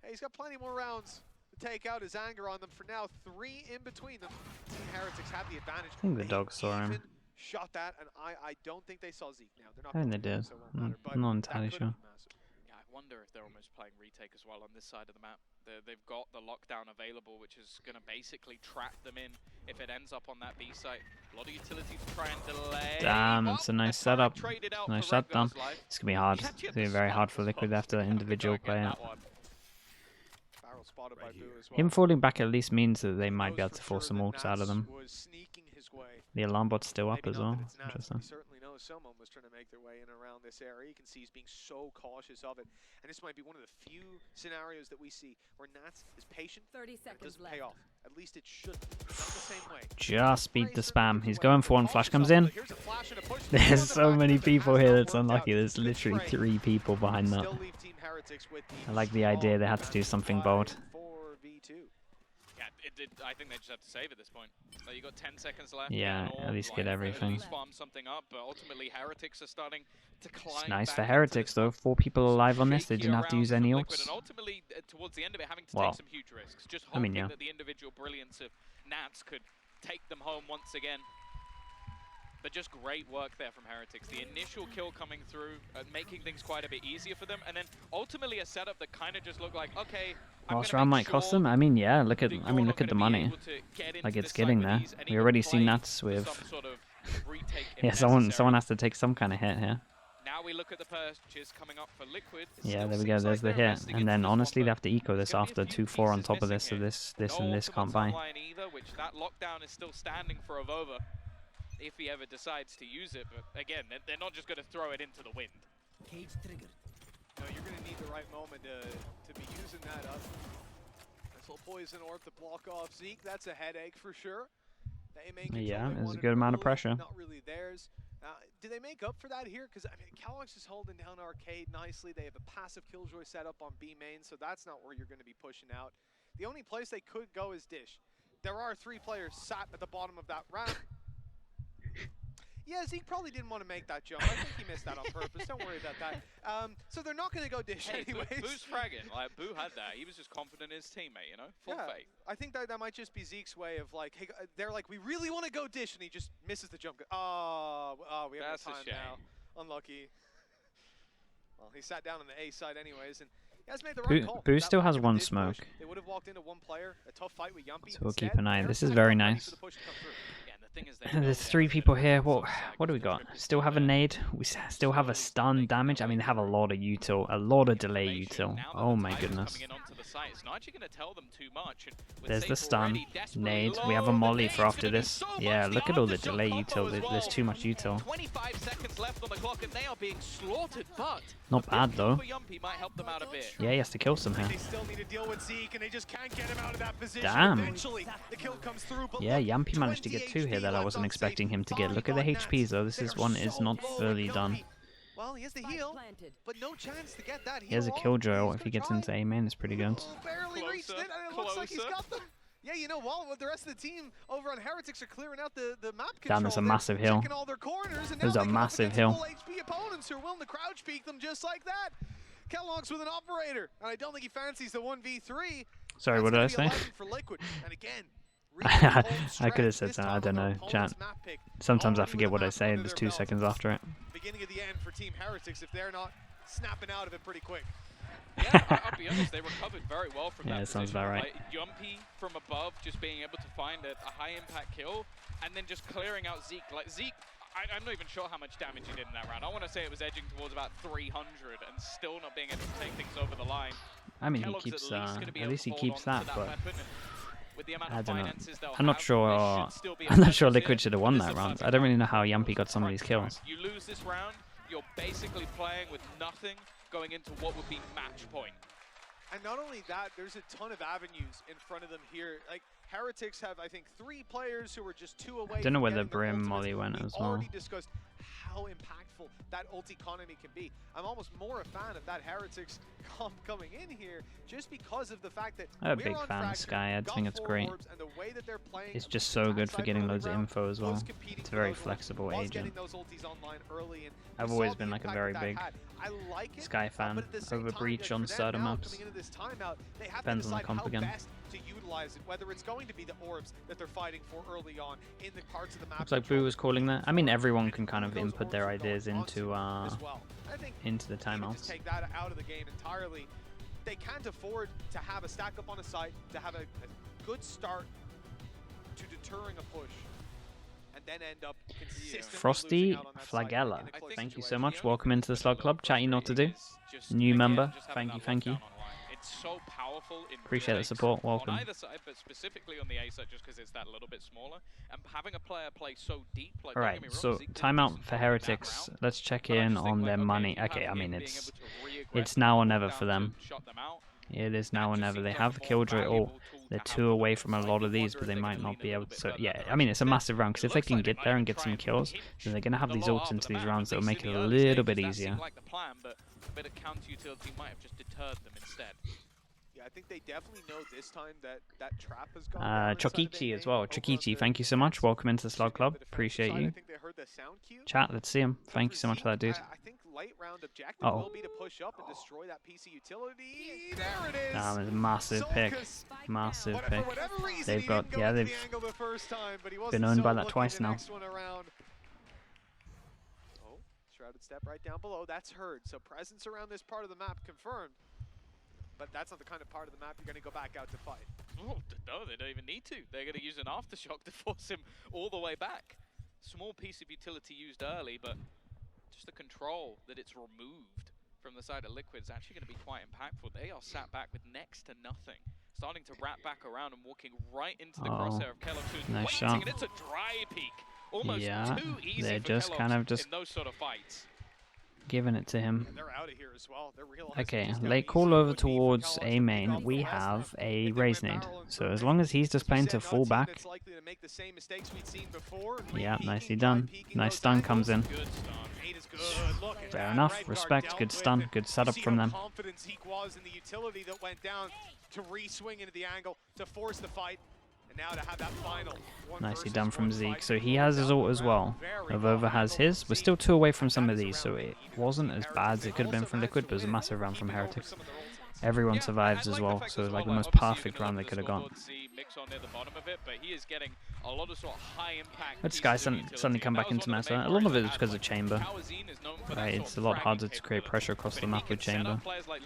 hey, he's got plenty more rounds to take out his anger on them. For now, 3 in between them. Team Heretics have the advantage. I think the dogs saw him. Shot that, and I don't think they saw Zeke now. They're not. I think they did. So it won't matter, I'm not entirely sure. I wonder if they're almost playing retake as well on this side of the map. They've got the lockdown available, which is going to basically trap them in if it ends up on that B site. A lot of utility to try and delay. Damn, it's a nice setup. Nice shutdown. It's going to be hard. It's going to be very hard for Liquid after an individual player. Him falling back at least means that they might be able to force some ults out of them. The alarm bot's still up as well. Interesting. Certainly knows someone was trying to make their way in around this area. You can see he's being so cautious of it, and this might be one of the few scenarios that we see where Nats is patient. 30 seconds doesn't pay off. At least it should. Not the same way. Just beat the spam. He's going for one. Flash comes in. There's so many people here that's unlucky. There's literally 3 people behind that. I like the idea they had to do something bold. I think they just have to save at this point. So you got 10 seconds left. Yeah, at least get everything. At least farm something up, but ultimately Heretics are starting to climb. It's nice for Heretics though. 4 people alive on this. They didn't have to use any ults. And ultimately, towards the end of it, having to take some huge risks. Just hoping that the individual brilliance of Nats could take them home once again. But just great work there from Heretics. The initial kill coming through, making things quite a bit easier for them, and then ultimately a setup that kind of just looked like, okay, last round might cost them. I mean, yeah. Look at the money. Like it's getting there. We already see Nats with retake. Yeah, someone has to take some kind of hit here. Now we look at the purchase coming up for Liquid. Yeah, there we go. There's the hit, and then honestly, they have to eco this after 2-4 on top of this, so this and this can't buy. Either, which that lockdown is still standing for Avova if he ever decides to use it. But again, they're not just going to throw it into the wind. Cage triggered. No, you're going to need the right moment to be using that up. Nice little poison orb to block off Zeke. That's a headache for sure. Yeah, there's a good amount of pressure. Not really theirs. Do they make up for that here? Because I mean, Kellogg's is holding down Arcade nicely. They have a passive Killjoy set up on B main, so that's not where you're going to be pushing out. The only place they could go is Dish. There are 3 players sat at the bottom of that ramp. Yeah, Zeke probably didn't want to make that jump. I think he missed that on purpose. Don't worry about that. So they're not going to go Dish anyways. Boo's fragging. Like, Boo had that. He was just confident in his teammate, you know? Full faith. I think that might just be Zeke's way of like, hey, they're like, we really want to go Dish, and he just misses the jump. Oh, we have no time now. Unlucky. Well, he sat down on the A side anyways, and he has made the right call. Boo still has 1 smoke. They would have walked into 1 player, a tough fight with Yumpy. So we'll keep an eye. This is very nice. There's 3 people here. What do we got? Still have a nade. We still have a stun damage. I mean, they have a lot of util, a lot of delay util. Oh my goodness. There's the stun, nade. We have a molly for after this. Yeah, look at all the delay util. There's too much util. 25 seconds left on the clock, and they are being slaughtered. But not bad though. Might help them out a bit. Yeah, he has to kill some here. They still need to deal with Zeke, and they just can't get him out of that position. Damn. Eventually, the kill comes through, but yeah, Yumpy managed to get 2 here that I wasn't expecting him to get. Look at the HPs though. This one is not fully done. Well, he has the heal, but no chance to get that heal. He has a Killjoy. If he gets into A main, it's pretty good. Barely reached it, and it looks like he's got them. Yeah, you know, while the rest of the team over on Heretics are clearing out the map control. Damn, there's a massive hill. All their corners, and there's a massive hill. Full HP opponents who are willing to crouch peek them just like that. Kellogg's with an operator, and I don't think he fancies the 1v3. Sorry, what did I say? For Liquid. And again, I could have said something. I don't know, chat. Sometimes I forget what I say. There's 2 seconds after it. Beginning of the end for Team Heretics if they're not snapping out of it pretty quick. Yeah, I'll be honest, they recovered very well from that. Yeah, it sounds about right. Like, Yumpy from above, just being able to find a high impact kill, and then just clearing out Zeke. Like Zeke, I'm not even sure how much damage he did in that round. I want to say it was edging towards about 300, and still not being able to take things over the line. I mean, he keeps, at least he keeps that, but I don't know. I'm not sure Liquid should have won that round. I don't really know how Yumpy got some of these kills. You lose this round, you're basically playing with nothing going into what would be match point. And not only that, there's a ton of avenues in front of them here. Like, Heretics have, I think, 3 players who are just 2 away. I don't know where the Brim Molly went as well. We already discussed how impactful that ult economy can be. I'm almost more a fan of that Heretics comp coming in here just because of the fact that I'm a big fan of Sky. I think it's great. It's just so good for getting loads of info as well. It's a very flexible agent. I've always been like a very big Sky fan over Breach on certain maps. Depends on the comp again. To utilize it, whether it's going to be the orbs that they're fighting for early on in the parts of the map. Looks like Boo was calling that. I mean, everyone can kind of input their ideas into the timeouts. Take that out of the game entirely. They can't afford to have a stack up on a site, to have a good start to deterring a push, and then end up consistently Frosty Flagella. Thank you so much. Welcome into the Slug Club. Chat, you know what to do. New member. Thank you. It's so powerful in appreciate the support. Welcome. On either side, but specifically on the A side, just because it's that little bit smaller, and having a player play so deep. Like, all right, so timeout for Heretics. Let's check in on their money. Okay, I mean it's now or never for them. It is now or never. They have Killjoy ult. They're 2 away from a lot of these, but they might not be able to. So yeah, I mean it's a massive round because if they can get there and get some kills, then they're gonna have these ults into these rounds that will make it a little bit easier. A bit of counter utility might have just deterred them instead. Yeah, I think they definitely know this time that trap has gone. Chokichi as well. Chokichi, thank you so much. Welcome into the Slug Club. Appreciate you. Chat, let's see him. Thank you so much for that, dude. I think late round objective will be to push up and destroy that PC utility. There it is. There's a massive pick. Massive pick. They've got, yeah, they've been owned by that twice now. Shrouded step right down below. That's heard. So presence around this part of the map confirmed. But that's not the kind of part of the map you're going to go back out to fight. Oh, no, they don't even need to. They're going to use an aftershock to force him all the way back. small piece of utility used early, but just the control that it's removed from the side of Liquid is actually going to be quite impactful. They are sat back with next to nothing, starting to wrap back around and walking right into the crosshair of Kellogg, who's nice waiting, shot. and it's a dry peek. Almost Yeah, too easy they're for just Kellogg's kind of just in those sort of fights. giving it to him. And they're out of here as well. They're realizing Okay, just how late easy call it over would be for towards Kellogg A to pick main. off the We rest of have them a if they raise went nade. barrel and So through as main. long as he's just Like you playing said, to not a full team back, that's likely to make the same mistakes we'd seen before. yeah, Re-peeking, nicely done. dry-peeking Nice those stun comes in. angles. Good stun. Eight is good. Look at Fair that. enough. Redguard Respect. dealt Good with, stun. and Good you setup see from how them. confident Zeke was in the utility that went down to re-swing into the angle to force the fight. And now to have that final one Nicely versus done from one Zeke. fight So he goes has his down ult the as round. well. Very Avova well has handled his. from We're Zeke. still 2 away from some That of is a these, so round it that even wasn't Team as bad Heretics, as it they've could have been also from managed Liquid, to but it was a win, massive round from keeping over Heretics. some of their ults. Everyone Yeah, survives I as like well, the fact so it was like the well, most obviously perfect you're round gonna they look could at have the got. scoreboard, see Mix on near the bottom of it, but he is getting a lot of sort of high impact. But Sky pieces of utility, suddenly come and that back was into one of the meta. main A lot of worries it is I because had. of Chamber. Kawazine is known for that Right, sort it's of a lot fragging harder to create capability. pressure across But the if he map can with set up Chamber. players like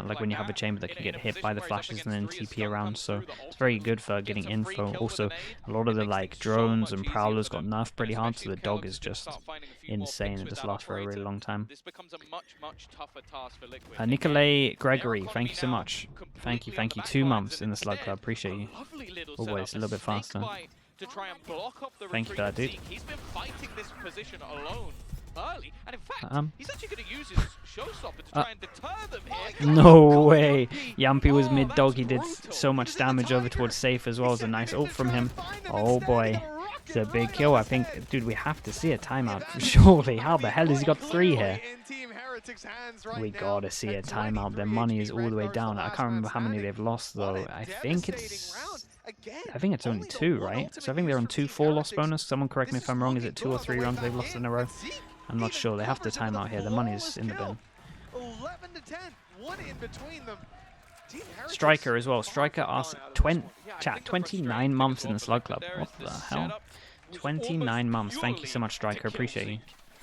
Like when you have a that, chamber that can in get a hit position by the where he's up flashes and against then three, his TP stun around, comes so through, the it's ult very comes, good for gets getting a free info. kill with Also, the nade, a lot of it the makes like things so drones much and easier prowlers for got them, nerfed and pretty hard, so especially the if dog Kellogg's is is gonna just start finding a few more insane picks and with just that lasts for a really operator. long time. This becomes a much tougher task for Liquid. Nikolay Gregory, Their thank you so economy now much. completely Thank you. on the 2 backlines, months and in the Slug instead, Club, appreciate you. a lovely little Always setup, a little bit snake faster. bite to try and block up the Thank you retreat for that, of dude. Zeke. He's been fighting this position alone early, and in fact, Um. he's actually going to use his showstopper to try and deter them here. No way! Yampy was Oh, mid dog. that's He did brutal. so much damage over towards safe as well as a nice ult from him. Oh boy. It's a big kill. I think, dude, we have to see a timeout. Surely. How the hell has he got 3 here? We gotta see a timeout. Their money is all the way down. I can't remember how many they've lost though. I think it's only 2, right? So I think they're on 2-4 loss bonus. Someone correct me if I'm wrong. Is it 2 or 3 rounds they've lost in a row? I'm not sure. They have to time out here. The money's in the bin. 11 to 10, one in between them. Striker as well. Striker asked 29 months in the Slug Club. What the hell? 29 months. Thank you so much, Striker. Appreciate you.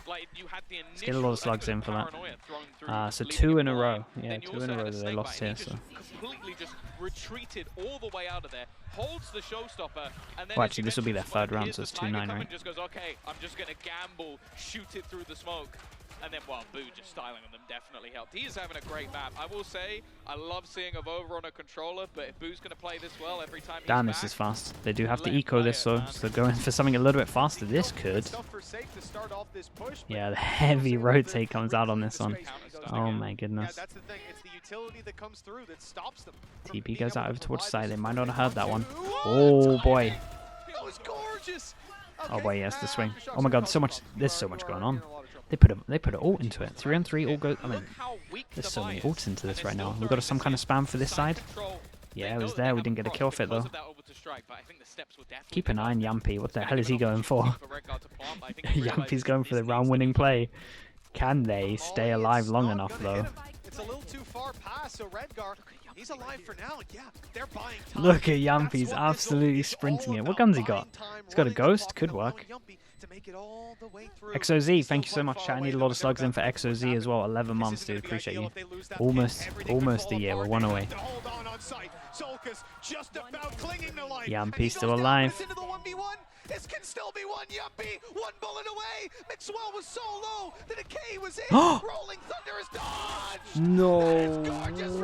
Let's get a lot of slugs in for that. So 2 in a row. Yeah, 2 in a row that they lost here. So. Completely just retreated all the way out of there, holds the showstopper, and then well, actually, this will be their 3rd round, so it's 2-9, right? Just goes, okay, I'm just gonna gamble, shoot it through the smoke. And then, well, Boo just styling on them definitely helped. He is having a great map. I will say, I love seeing Avova on a controller, but if Boo's going to play this well every time Damn, this is fast. They do have to eco this, so going for something a little bit faster. This could. Yeah, the heavy rotate comes out on this one. Oh my goodness. That's the thing. It's the utility that comes through that stops them. TP goes out over towards side. They might not have heard that one. Oh boy. That was gorgeous. Oh boy, yes, the swing. Oh my god, there's so much going on. They put an ult into it. 3 on 3 all go. I mean, there's so many ults into this right now. We've got some kind of spam for this side. Yeah, it was there. We didn't get a kill off it though. Keep an eye on Yampy. What the hell is he going for? Yampy's going for the round-winning play. Can they stay alive long enough though? It's a little too far past, so Redguard, he's alive for now. Yeah, they're buying time. Look at Yampy's absolutely sprinting it. What gun's he got? He's got a ghost. Could work. XOZ, thank you so much. I need a lot of slugs in for XOZ as well. 11 months, dude. Appreciate you. Almost a year. We're 1 away. Yampy's still alive. This can still be one. Yuppie, 1 bullet away. Maxwell was so low. The decay was in. Rolling Thunder is dodged. No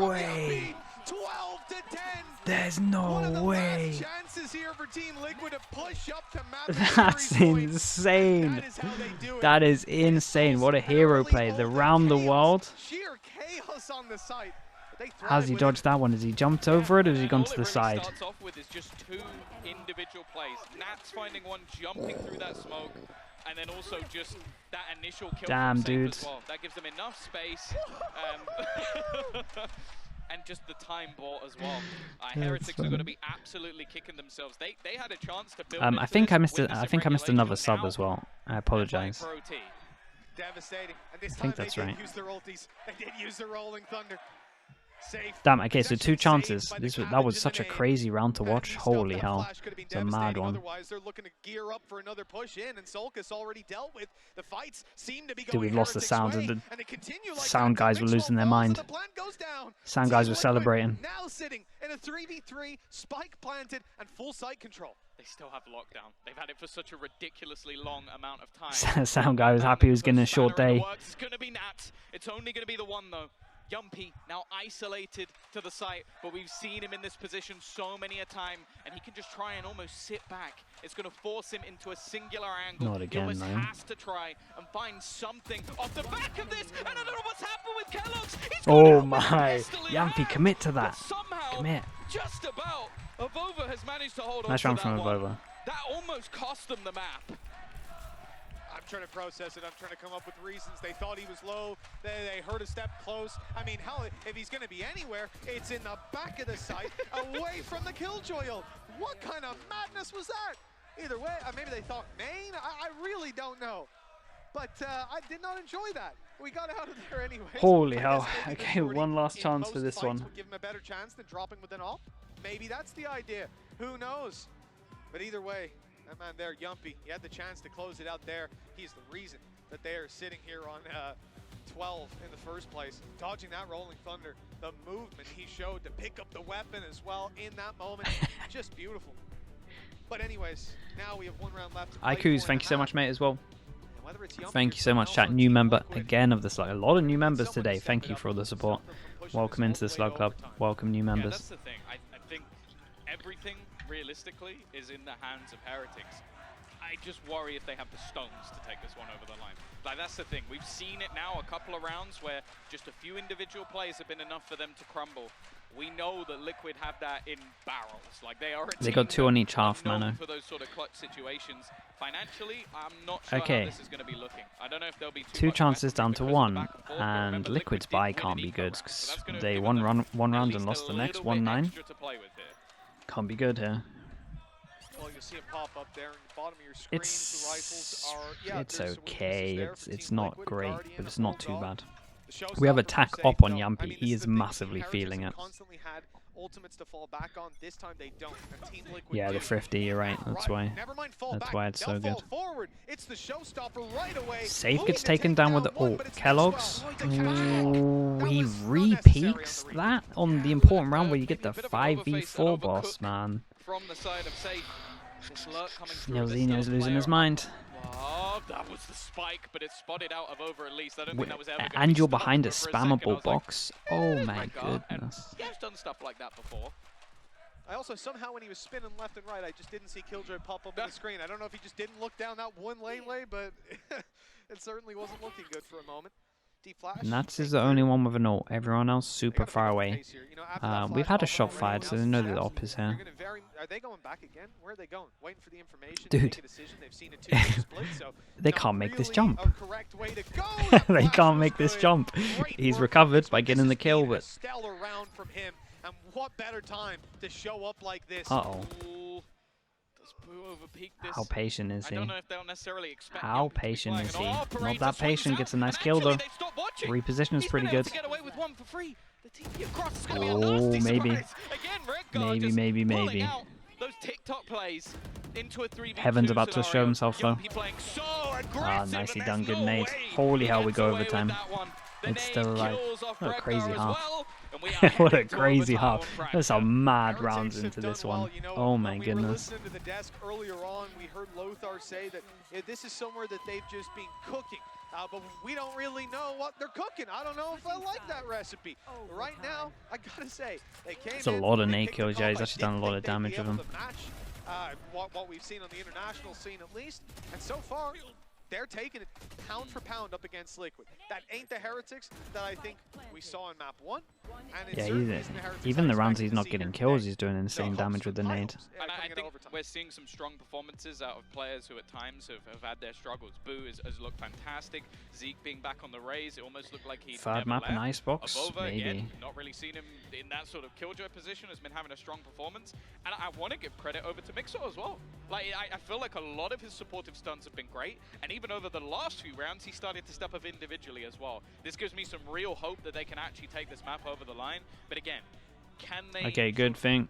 way. 12 to 10. There's no way. Chances here for Team Liquid to push up to That's insane. That is insane. What a hero play. The round the world. Sheer chaos on the site. How's he dodged that one? Has he jumped over it or has he gone to the side? Starts off with is just 2 individual plays. Nats finding one, jumping through that smoke, and then also just that initial kill. Damn, dude. As well. That gives them enough space. And just the time bought as well. Heretics are going to be absolutely kicking themselves. They had a chance to build. I think I missed another sub as well. I apologize. Devastating. And this I think that's right. Use their ultis. They did use the Rolling Thunder. Damn, okay, so 2 chances. That was such a crazy round to watch. Holy hell. It's a mad one. Dude, we've lost the sound. The sound guys were losing their mind. Sound guys were celebrating. Now sitting in a 3v3, spike planted, and full site control. They still have lockdown. They've had it for such a ridiculously long amount of time. Sound guy was happy he was getting a short day. It's going to be Nat. It's only going to be the one, though. Yumpy now isolated to the site, but we've seen him in this position so many a time, and he can just try and almost sit back. It's going to force him into a singular angle. Not again, he almost though. has to try and find something off the back of this, and I don't know what's happened with Kellogg's. Oh my, Yumpy, commit to that. Commit. Just about, Avova has managed to hold on Nice to round that from one. Avova. That almost cost them the map. I'm trying to process it. I'm trying to come up with reasons. They thought he was low. They heard a step close. I mean, hell, if he's going to be anywhere, it's in the back of the site, away from the Killjoy ult. What kind of madness was that? Either way, maybe they thought main. I really don't know. But I did not enjoy that. We got out of there anyway. Holy hell. Okay, one last chance for this one. Would give him a better chance than dropping with an op. Maybe that's the idea. Who knows? But either way, that man there, Yumpy, he had the chance to close it out there. He's the reason that they are sitting here on 12 in the first place. Dodging that Rolling Thunder, the movement he showed to pick up the weapon as well in that moment, just beautiful. But anyways, now we have 1 round left. Ikus, thank you so much, mate, as well. Thank you so much, chat. New member again of the Slug. A lot of new members today. Thank you for all the support. Welcome into the Slug Club. Welcome new members. Yeah, that's the thing. I think everything realistically is in the hands of Heretics. I just worry if they have the stones to take this one over the line. Like, that's the thing. We've seen it now a couple of rounds where just a few individual plays have been enough for them to crumble. We know that Liquid have that in barrels. Like, they are a They got 2 on each half, known mano. for those sort of clutch situations. Financially, I'm not sure how this is going to be looking. I don't know if there'll be 2 chances down to 1, and Liquid's buy can't be good because they won one round and lost the next 1-9. Can't be good here. Well, you'll see it pop up there in the bottom of your screen. The rifles are, It's okay. It's not great, but it's not too bad. We have attack up on Yumpy. He is massively feeling it. Ultimates to fall back on. This time they don't. Yeah, the thrifty, you're right. That's why. That's why it's so good. Safe gets taken down with the ult. Kellogg's. Ooh, he re-peaks that on the important round where you get the 5v4 boss, man. From the side of Safe. Nilzino's losing his mind. Oh, that was the spike, but it's spotted out of over at least. I don't think that was ever going to And be you're spotted behind a for spammable second. box. Oh my goodness. Yeah, I've done stuff like that before. I also, somehow when he was spinning left and right, I just didn't see Killjoy pop up on the screen. I don't know if he just didn't look down that one lane, but it certainly wasn't looking good for a moment. Nats is the only one with an ult. Everyone else super far away. We've had a shot fired, so they know that the op is here. Are they going back again? Where are they going? Waiting for the information. Dude, they can't make this jump. They can't make this jump. He's recovered by getting the kill, but stellar round from him. And what better time to show up like this? Uh-oh. This. How patient is he? I don't know if they'll necessarily expect How patient is he? Not that patient, gets a nice kill though. Reposition is pretty good. Oh, maybe. Maybe. Those TikTok plays into a 3v2 Heaven's about to show himself though. Ah, nicely done, good nade. Holy hell, we go overtime. It's still alive. What a crazy half. What a crazy half. There's some mad rounds into this one. Oh my goodness. When we listened to the desk earlier on, we heard Lothar say that this is somewhere that they've just been cooking. But we don't really know what they're cooking. I don't know if I like that recipe. Right now, I gotta say, they came It's a lot of nade kills, yeah. He's actually done a lot of damage with them. What we've seen on the international scene at least, and so far, they're taking it pound for pound up against Liquid. That ain't the Heretics that I think we saw in map 1. And yeah, even the rounds he's not getting kills, he's doing insane damage with the nade. And I think we're seeing some strong performances out of players who at times have had their struggles. Boo has looked fantastic. Zeke being back on the Raze, it almost looked like he'd Third map in Icebox, Avova, maybe. Again, not really seen him in that sort of Killjoy position, has been having a strong performance. And I want to give credit over to Mixer as well. Like, I feel like a lot of his supportive stunts have been great. And even over the last few rounds, he started to step up individually as well. This gives me some real hope that they can actually take this map over the line. But again, can they... Okay, good thing.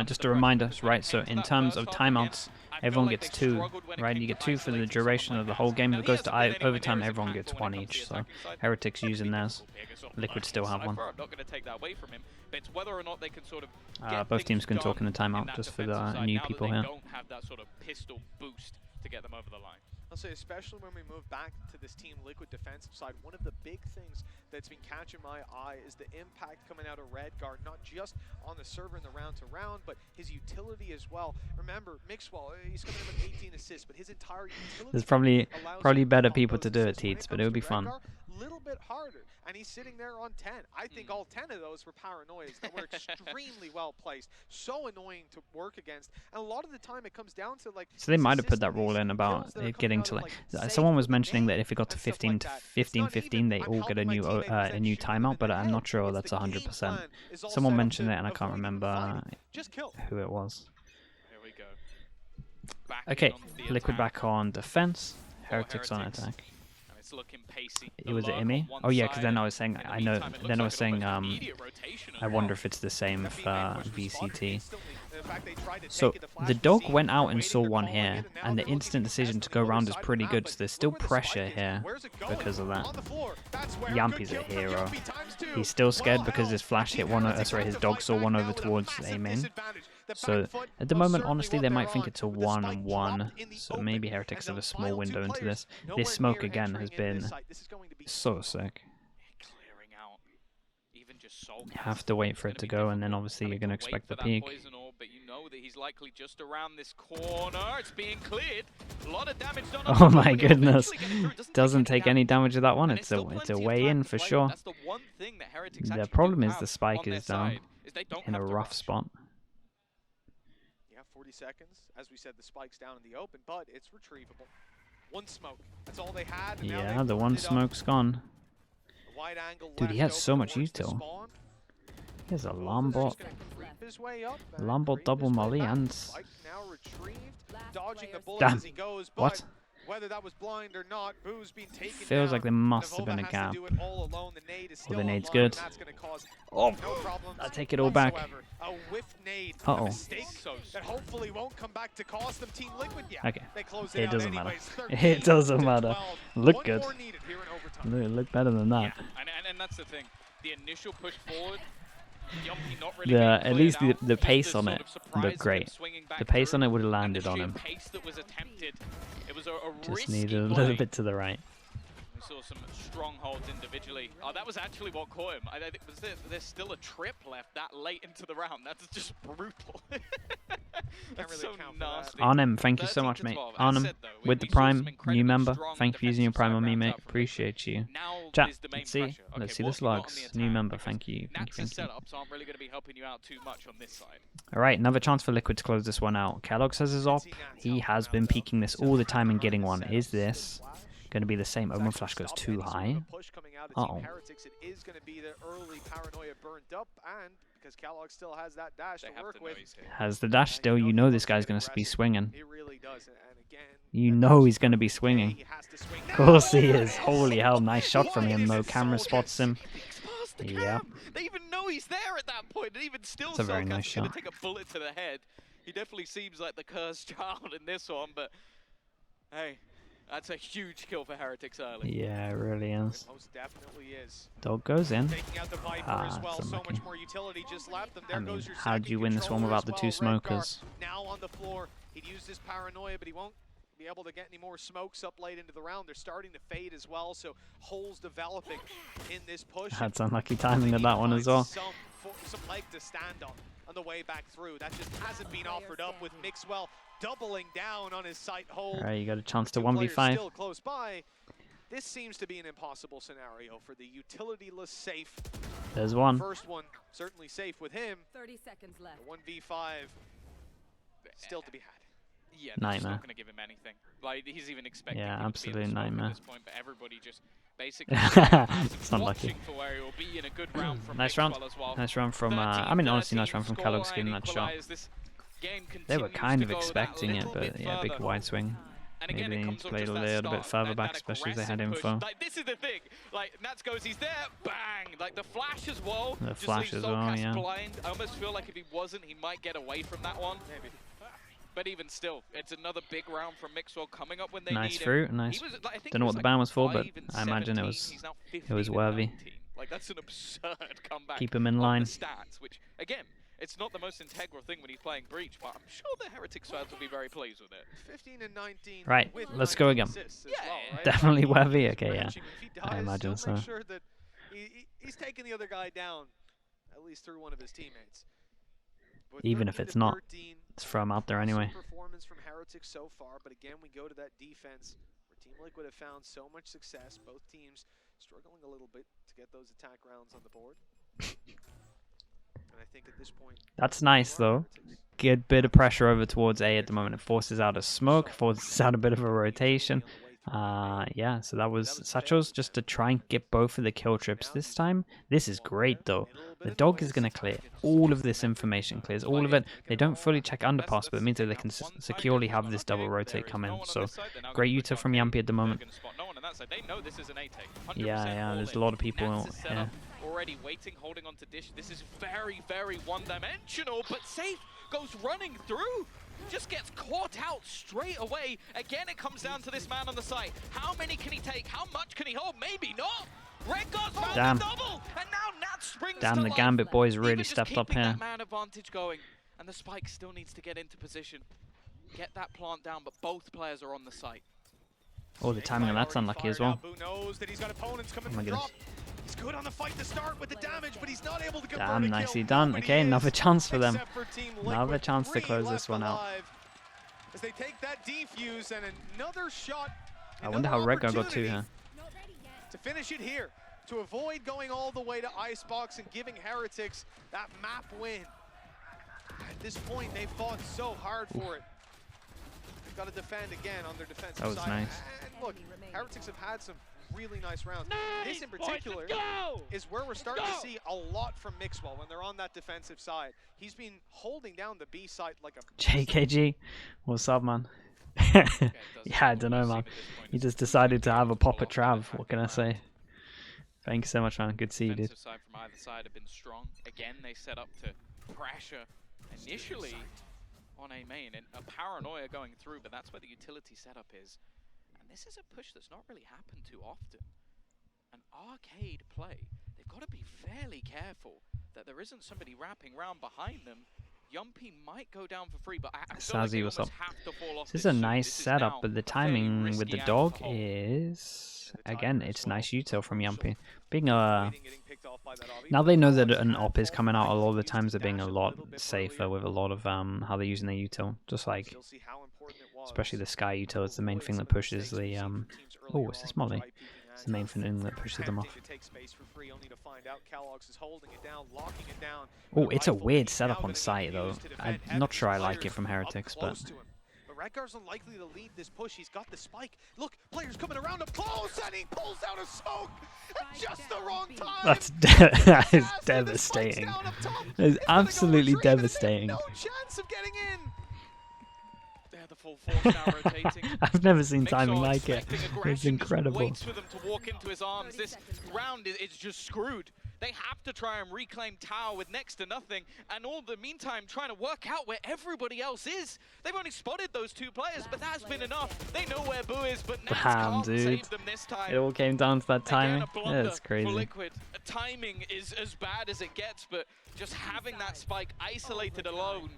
Just a reminder, right? So in terms of timeouts, everyone gets 2, right? You get 2 for the duration of the whole game. If it goes to overtime, everyone gets 1 each. So Heretics using theirs. Liquid still have 1. I'm not going to take that away from him, but it's whether or not they can sort of both teams can talk in the timeout, just for the new people here. Don't have that sort of pistol boost to get them over the line. I'll say, especially when we move back to this Team Liquid defensive side, one of the big things that's been catching my eye is the impact coming out of Redguard, not just on the server in the round-to-round, but his utility as well. Remember, Mixwell, he's coming in with 18 assists, but his entire utility... There's probably better people to do it, Teats, but it would be fun. Little bit harder, and he's sitting there on 10. I think all 10 of those were paranoias that were extremely well placed, so annoying to work against, and a lot of the time it comes down to like... So they might have put that rule in about it getting to like... Someone was mentioning that if it got to 15-15, they all get a new timeout, but I'm not sure that's 100%. Someone mentioned it, and I can't remember who it was. Here we go. Okay, Liquid back on defense, Heretics on attack. Looking pacey. It was EMEA? Oh yeah, because then I was saying, I wonder if it's the same for VCT. So the dog went out and saw one here, and the instant decision to go around is pretty good, so there's still pressure here because of that. Yampy's a hero. He's still scared because his flash hit his dog saw one over towards A main. So at the moment, honestly, they might think it's a 1-on-1, so maybe Heretics have a small window into this. This smoke again has been so sick. You have to wait for it to go, and then obviously you're going to expect the peak. But you know that he's likely just around this corner. It's being cleared. A lot of damage done. Oh my goodness. Doesn't take any damage of that one. It's a way in for sure. The problem is the spike is down in a rough spot. 40 seconds. As we said, the spike's down in the open, but it's retrievable. One smoke. That's all they had. Yeah, the one smoke's gone. Dude, he has so much util. He has a Lombot double molly and... Damn. What? Whether that was blind or not, Boo's been taken Feels like there must have been a gap. Oh, the nade's good. Oh, I'll take it all back. Uh-oh. That hopefully won't come back to cost them Team Liquid. Okay, it doesn't matter. It doesn't matter. Look good. Look better than that. And that's the thing. The initial push forward... At least the pace on it looked great. The pace on it would have landed on him. Just needed a little bit to the right. We saw some strongholds individually. Oh, that was actually what caught him. I think there's still a trip left that late into the round. That's just brutal. That's so nasty. Arnhem, thank you so much, mate. Arnhem, with the Prime, new member. Thank you for using your Prime on me, mate. Appreciate you. Chat, let's see the slugs. New member, thank you. Thank you. Alright, another chance for Liquid to close this one out. Kellogg says his op. He has been peeking this all the time and getting one. Is this going to be the same? Omen Flash goes too high. Uh-oh. It is going to be the early paranoia burned up, and because Kellogg still has that dash to work with. Has the dash still, you know this guy's going to be swinging. He really does. And again, you know he's going to be swinging. Of course he is. Holy hell, nice shot from him though. Camera spots him. Yeah. They even know he's there at that point, and even still, it's a very nice shot. Take a bullet to the head. He definitely seems like the cursed child in this one, but hey, that's a huge kill for Heretics early. Yeah, it really is. Most definitely is. Dog goes in. Taking out the Viper as well. So much more utility just left them. There goes your how'd you win this one without the 2 smokers? Now on the floor, he'd use his paranoia, but he won't be able to get any more smokes up late into the round. They're starting to fade as well, so holes developing in this push. Had some lucky timing of that one as well. Some leg to stand on the way back through. That just hasn't been offered up with Mixwell doubling down on his sight hold. Alright, you got a chance to 1v5. Still close by. This seems to be an impossible scenario for the utility-less safe. There's one. First one certainly safe with him. 30 seconds left. 1v5 still to be had. Yeah, nightmare. Not going to give him anything. Like he's even expecting. Yeah, absolute nightmare. At this point, but everybody just basically it's unlucky. For where he will be in a good round from nice round. Well. Nice round from. I mean, honestly, nice round from Kellogg's getting that shot. They were kind of expecting it, but yeah, big wide swing. And again, Maybe it they need comes to off play it just a that little bit start, further back, that especially if they had aggressive info. push. Like, this is the thing. Like, Nats goes, he's there, bang! Like, the flash as well. The just flash leaves as well, Soulcast yeah. blind. I almost feel like if he wasn't, he might get away from that one. Maybe. But even still, it's another big round from Mixwell coming up when they Nice need fruit, him. nice. He was, like, I think Don't he know was what the like ban was for, but 5 and I imagine 17. it was He's now worthy. 19. Like, that's an absurd comeback. Keep him in on line. the stats, which, again, it's not the most integral thing when he's playing Breach, but I'm sure the Heretics fans will be very pleased with it. 15 and 19. Right, With let's go again. Yeah, well, right? Definitely He's worthy. Okay, yeah. branching. If he dies, I imagine still so. make sure that he's taking the other guy down, at least through one of his teammates. But Even if 13 it's to not, 13, let's throw him out there awesome anyway. performance from Heretics so far, but again, we go to that defense where Team Liquid have found so much success. Both teams struggling a little bit to get those attack rounds on the board. And I think at this point, That's nice though. Good bit of pressure over towards A at the moment. It forces out a smoke, forces out a bit of a rotation. Yeah, so that was Satchel's just to try and get both of the kill trips this time. This is great though. The dog is going to clear all of this information, clears all of it. They don't fully check underpass, but it means that they can securely have this double rotate come in. So great util from Yampy at the moment. Yeah, there's a lot of people here. Already waiting, holding on to Dish. This is very, very one-dimensional, but Safe goes running through. Just gets caught out straight away. Again, it comes down to this man on the site. How many can he take? How much can he hold? Maybe not. Red Guard's found the double, and now Nat springs Damn, to the life. Gambit boys really Even stepped just up keeping here. that man advantage going, and the Spike still needs to get into position. Get that plant down, but both players are on the site. Oh, the timing on that's unlucky as well. Boo knows that he's got opponents coming Oh my from drop. goodness. He's good on the fight to start with the damage, but he's not able to convert Damn, a nicely kill. done. Nobody Okay, is, another chance for them. except for Team Another Liquid. chance to 3 close left this one out. alive as they take that defuse and another shot. I wonder how Red Guard got 2 opportunity here. to finish it here, to avoid going all the way to Icebox and giving Heretics that map win. At this point, they fought so hard for it. They've got to defend again on their defensive side. That was nice. And look, Heretics have had some really nice rounds. This in particular is where we're starting to see a lot from Mixwell when they're on that defensive side. He's been holding down the B side like a... JKG, what's up, man? Yeah, I don't know, man. He just decided to have a pop at Trav. What can I say? Thank you so much, man. Good to see you, dude. Defensive side from either side have been strong. Again, they set up to pressure initially on A main, and a paranoia going through, but that's where the utility setup is. And this is a push that's not really happened too often. An arcade play. They've got to be fairly careful that there isn't somebody wrapping round behind them. Yumpy might go down for free, but I feel like they What's up? almost have to fall off This is a soon. nice This is setup, now but the a fairly timing with risky the angle dog to hold. is, again, it's nice util from Yumpy. Being a... Now they know that an op is coming out, a lot of the times they're being a lot safer with a lot of how they're using their util. Just like, especially the Sky util, it's the main thing that pushes the... Oh, is this Molly? It's the main thing that pushes them off. Oh, it's a weird setup on site though. I'm not sure I like it from Heretics, but... Redguard's unlikely to lead this push. He's got the spike. Look, players coming around him close, and he pulls out a smoke at just the wrong time. That is devastating. That is absolutely devastating. No chance of getting in. They're the full force now rotating. I've never seen timing Mixwell like it. expecting It's aggression, just incredible. waits for them to walk into his arms. This round is just screwed. They have to try and reclaim Tower with next to nothing, and all the meantime trying to work out where everybody else is. They've only spotted those 2 players, but that's been enough. They know where Boo is, but Nats can't dude. save them this time. It all came down to that timing. Again, a blunder That's crazy. for Liquid. Timing is as bad as it gets, but just having that spike isolated alone,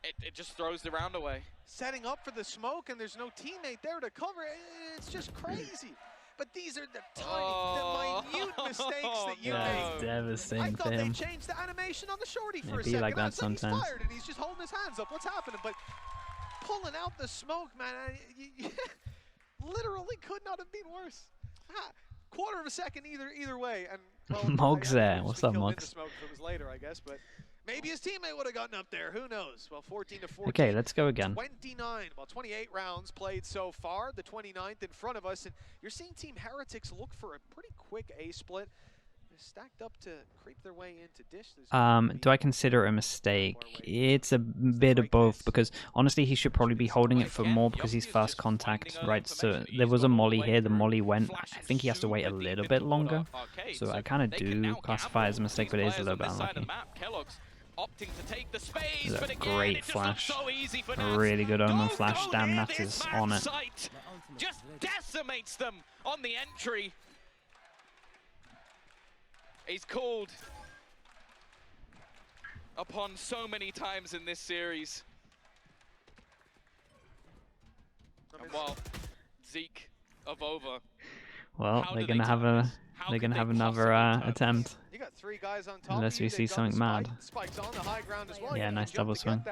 it just throws the round away. Setting up for the smoke, and there's no teammate there to cover it. It's just crazy. But these are the tiny, the minute mistakes that you That's make. devastating I for thought they him. changed the animation on the shorty for a be second. like that I was like, sometimes. He's fired and he's just holding his hands up. What's happening? But pulling out the smoke, man, literally could not have been worse. Quarter of a second either way. And well, Mog's there. What's up, Mog? Mogs? Smoke if it was later, I guess, but maybe his teammate would have gotten up there. Who knows? Well, 14 to 14. Okay, let's go again. 28 rounds played so far. The 29th in front of us, and you're seeing Team Heretics look for a pretty quick A split. stacked up to creep their way into dish. Do I consider it a mistake? It's a bit of both, because honestly he should probably be holding it for more because he's first contact, right? So there was a molly here, the molly went. I think he has to wait a little bit longer. So I kind of do classify it as a mistake, but it is a little bit unlucky. This is a great flash. A really good Omen flash. Damn, Nats is on it. Just decimates them on the entry. He's called upon so many times in this series. And while Zeke of over, well, they're gonna have another attempt. You got 3 guys on top Unless we see something mad. Spikes on the high ground as well. Yeah, nice double swing.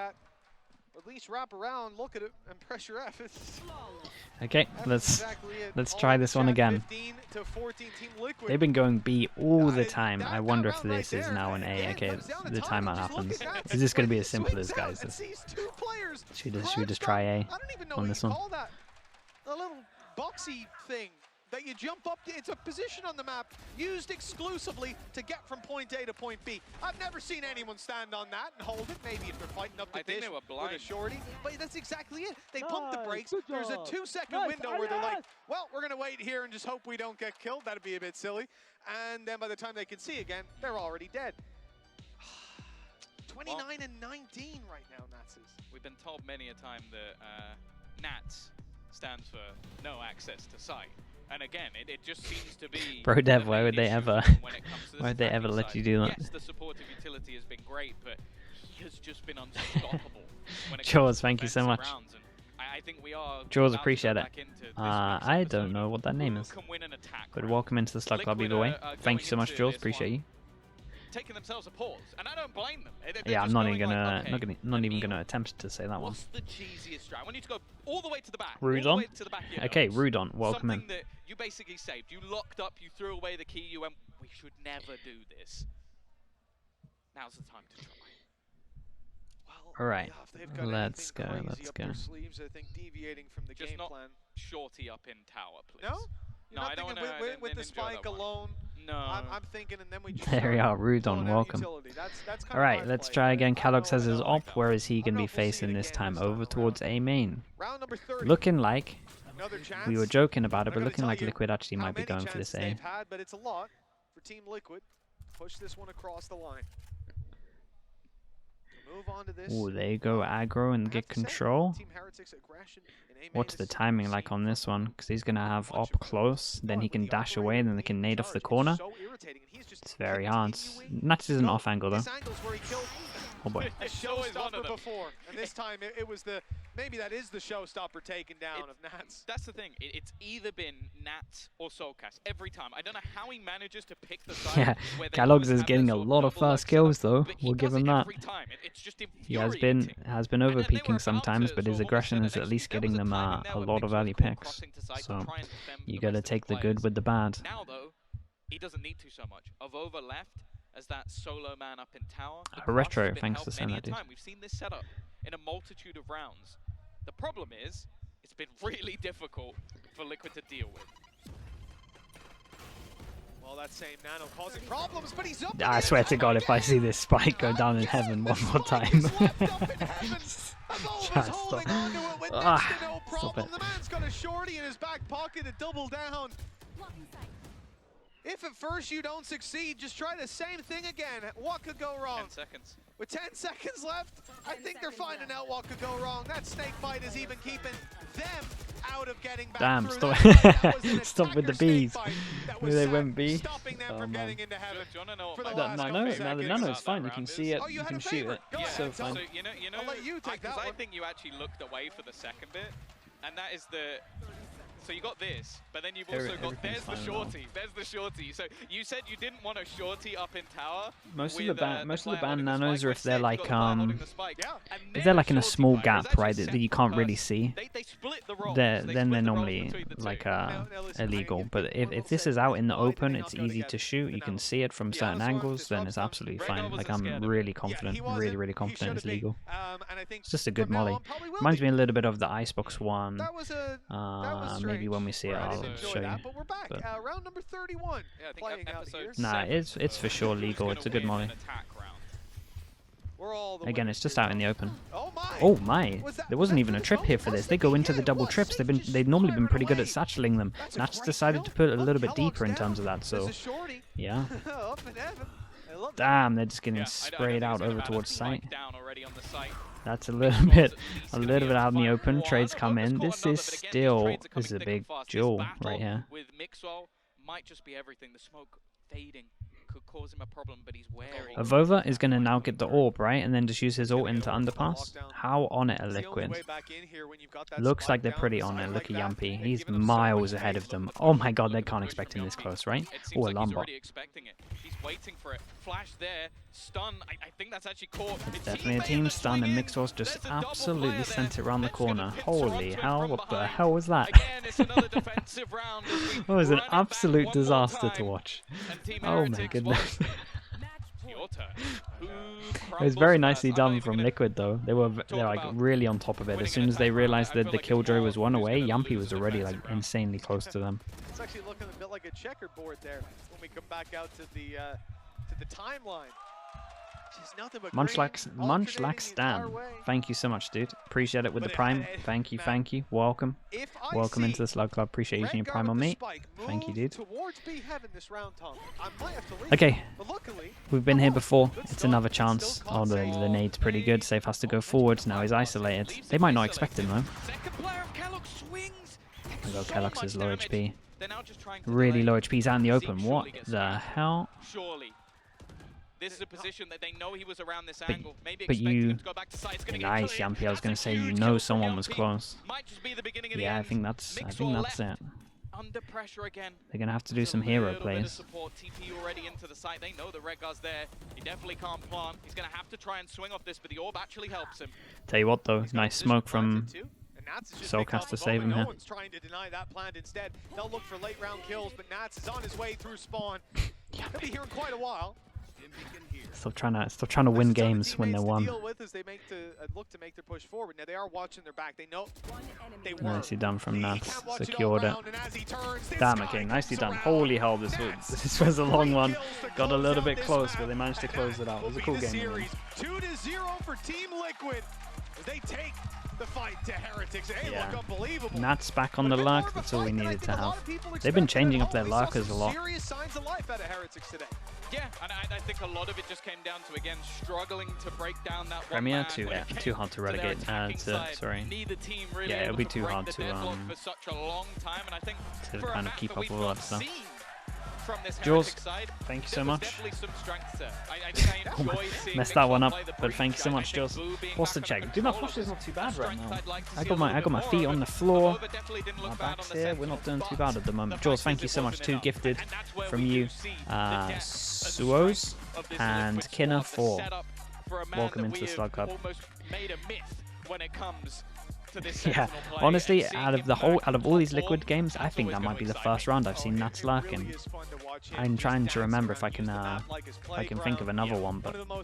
At least wrap around, look at it, and pressure F. Okay, let's try this one again. They've been going B all the time. I wonder if this is now an A. Okay, the timeout happens. Is this going to be as simple as, guys? Should we just try A on this one? A little boxy thing that you jump up to. It's a position on the map used exclusively to get from point A to point B. I've never seen anyone stand on that and hold it. Maybe if they're fighting up the dish with a shorty. But that's exactly it. They pump the brakes. There's a 2-second window where they're like, well, we're going to wait here and just hope we don't get killed. That'd be a bit silly. And then by the time they can see again, they're already dead. 29 and 19 right now, Nats is. We've been told many a time that Nats stands for no access to sight. And again, it just seems to be. Bro Dev, why would they ever let you do that? Yes, the supportive utility has been great, but he has just been unstoppable. Jaws, thank you so much. I think we are Jaws, appreciate it. I don't know what that name is. But welcome into the Slug Club either way. Thank you so much, Jaws, appreciate you. Taking themselves a pause, and I don't blame them. Yeah, I'm not even gonna attempt to say that one. What's the cheesiest strat? I want you to go all the way to the back. Rudon? Okay, Rudon, welcome in. Something that you basically saved. You locked up, you threw away the key, you went, we should never do this. Now's the time to try. Alright, let's go. Sleeves, I think, deviating from the game plan. Shorty up in tower, please. No? No, I don't with the spike alone. No. I'm thinking, and then we just there we are, Rudon, welcome. Alright, let's try again. Kalog says his op. Where is he going to be facing this time? Over towards A main. Looking like, we were joking about it, but looking like Liquid actually might be going for this A. But it's a lot for Team Liquid. Push this one across the line. Move on to this. Ooh, there you go, aggro and get control. What's the timing like on this one? Because he's going to have op close, then he can dash away, and then they can nade off the corner. It's very hard. Nats is an off angle though. Oh boy. A showstopper before, and this time it was the, maybe that is the showstopper taken down of Nats. That's the thing, it's either been Nats or Soulcast every time. I don't know how he manages to pick the side. Yeah, Kellogg's is getting a lot of first kills though, we'll give him that. He has been over-peaking sometimes, but his aggression is at least getting them a lot of early picks. So you gotta take the good with the bad. Now though, he doesn't need to so much. Of over left as that solo man up in tower. Retro, thanks for saying that, dude. We've seen this setup in a multitude of rounds. The problem is, it's been really difficult for Liquid to deal with. Well, that same Nano causing problems, but he's up. I swear to God, if I see this spike go down in heaven one more time. Stop it. The man's got a shorty in his back pocket to double down. If at first you don't succeed, just try the same thing again. What could go wrong? 10 seconds. With 10 seconds left, I think they're finding out what could go wrong. That snake bite is even keeping them out of getting back damn, through. stop. Stop with the bees. They went B. Oh, man. No, the nano is fine. You can see it. You can shoot it. It's so fun. So, you know, I'll let you take that I one. think you actually looked away for the second bit, and that is the. So you got this, but then you've also got, there's the shorty, So you said you didn't want a shorty up in tower. Most of the band nanos are if they're like in a small gap, right, that you can't really see. Then they're normally like illegal. But if this is out in the open, it's easy to shoot. You can see it from certain angles. Then it's absolutely fine. Like I'm really confident, really confident it's legal. And I I think It's just a good from now molly. on probably will Reminds be. me a little bit of the Icebox one. That was Maybe strange. when we see it, I I'll didn't enjoy show you. that, but we're back. But Round number 31. Yeah, I think playing out episode here. nah, 7, it's for sure legal. who's It's a gonna good win molly. an attack round? We're all the Again, winners it's just here, out in the though. open. Oh my! Oh my! Was that- There was wasn't that even for a the trip smoke? here for Must this. They have go been. into Yeah, the it double was. trips. Safe just They've normally been firing pretty good away. at satcheling them. That's a Nats great decided to kill. put a little bit Look, deeper in Kellogg's terms of down. that. So There's a shorty. yeah. Up in heaven. I love that. Damn, they're just getting Yeah, I sprayed don't out think it's over gonna towards matter. site. Spike down already on the site. That's a Mixed little Ops bit, at least a gonna little be bit out in the able to open. fire Trades one. come Ova's in. got This another, is but again, these still trades are coming a thick big and fast. This duel battle right here. with Mixwell might just be everything. The smoke fading could cause him a problem, but he's wary. Avova is going to now get the orb, right? And then just use his ult into underpass. How on it are It's the only Liquid? way back in here when you've got that Looks spike like they're down pretty the on side it. like Look at that, Yumpy. and He's giving them so much miles space. ahead of them. Look at Oh the my push, god, look they at the can't push expect from him this Yumpy. close, right? It seems Oh, a like he's Lombot. already expecting it. He's waiting for it. Flash there. Stun. I think that's actually caught. It's Definitely a teammate team that stun, and swing in. Mixwell's just There's a double absolutely player sent it there. around the That's gonna corner. pin Holy Toronto hell, from what the behind. hell was that? Again, it's another defensive round as we It was an run it back absolute one more disaster to time. watch. And Team Oh my Heretics, goodness. well, your turn. Who It was very crumbles nicely first? I'm not done even from gonna Liquid though. They're like about really on top of it. winning As an soon as they attack round. realized I that feel the like it's Killjoy was more one who's away, gonna Yumpy lose was an already like offensive round. insanely close to them. It's actually looking a bit like a checkerboard there when we come back out to the timeline. Just nothing but green, Munchlax alternating the entire Stan. way. Thank you so much, dude. Appreciate it with But the prime. it- Thank you, Matt, thank you. Welcome. If I Welcome see into the Slug Club. Appreciate you using your prime on me. Thank you, dude. Towards B heaven this round, Tom. I might have to leave. Okay, But luckily, we've been here before. Good It's start. another Still chance. can't Oh, the say- nade's pretty good. Safe has to go forwards. Now he's isolated. They might not expect him though. Second player of Kellogg swings. I go So Kellogg's much is low damage. HP. They're now just trying to Really delay. low HP. He's out in the Zeke open. surely What gets the back. hell? Surely. This is a position that they know he was around this But- angle. Maybe but expecting you- him to go back to side. It's gonna get Nice, clean. Yumpy. I was That's gonna a say you huge know kill from someone was Yumpy. close. Might just be the beginning of the Yeah, I end. think that's Mixwell it. under pressure again. They're gonna have to do There's some a hero little bit of plays. support. TP already into the site. They know the red guard's there. He definitely can't plant. He's gonna have to try and swing off this, but the orb actually helps him. Tell you what though, he's got nice position smoke from planted too, and Nats is just Soulcast picking up to the save moment. him No here. one's trying to deny that plant instead. They'll look for late round kills, but Nats is on his way through spawn. He'll be here in quite a while. still trying to win There's a ton of games when they're teammates to won. deal with as they look to make their push forward. Now they are watching their back. They know they were. Nicely done from He Nats. can't watch all Secured it. round, and as he turns, this Damn, guy okay, comes nicely done. around. Holy hell, Nats, this was a long 3 one. kills to Got a close little out bit this close, but round. they managed to And close that it out. It will was a be cool the game. series. 2-0 for Team Liquid as they take the fight to Heretics. They Yeah. look unbelievable. Nats back on the But a bit more lurk. of a That's all we fight than I needed to think a lot have. of people They've been expected changing at up their home. We saw lurkers a some lot. Serious signs of life out of Heretics today. Yeah, and I think a lot of it just came down to, again, struggling to break down that Premier one man too, when yeah, it came too hard to their relegate. attacking side. Sorry, Neither team really Yeah, it'll able be to too break hard the to, deadlock for such a long time, and I think to for a kind of map keep that up we've with all not that stuff. seen from this Jules, Heretics side, thank you so there was much. definitely some strength there. I think I Oh my- enjoyed seeing messed that Mixwell one up, play the but breach. thank you so I much, think Jules. Boo being What's the back under check? Dude, my control flush is not too bad right strength now. I'd like to I see got a my little bit feet more on of the it. floor. Avova definitely didn't look My bad back's on the here. We're not Sentinels, doing too but bad at the moment. the Jules, fact thank is you it so much. wasn't 2 enough. gifted And that's where from we you. do see the depth of Suos of this and Liquid Kinna squad, the 4. setup for a man Welcome that into we the Slug have Club. almost made a myth when it comes to this Yeah, Sentinel play, honestly, and seeing out him of back all in these top Liquid form, games, I that's think always that gonna might be the excite me. first round I've seen Nats lurk, and It really is fun to watch him I'm just trying to dance remember around, if I can use the map like his think of playground. another one, One but of the most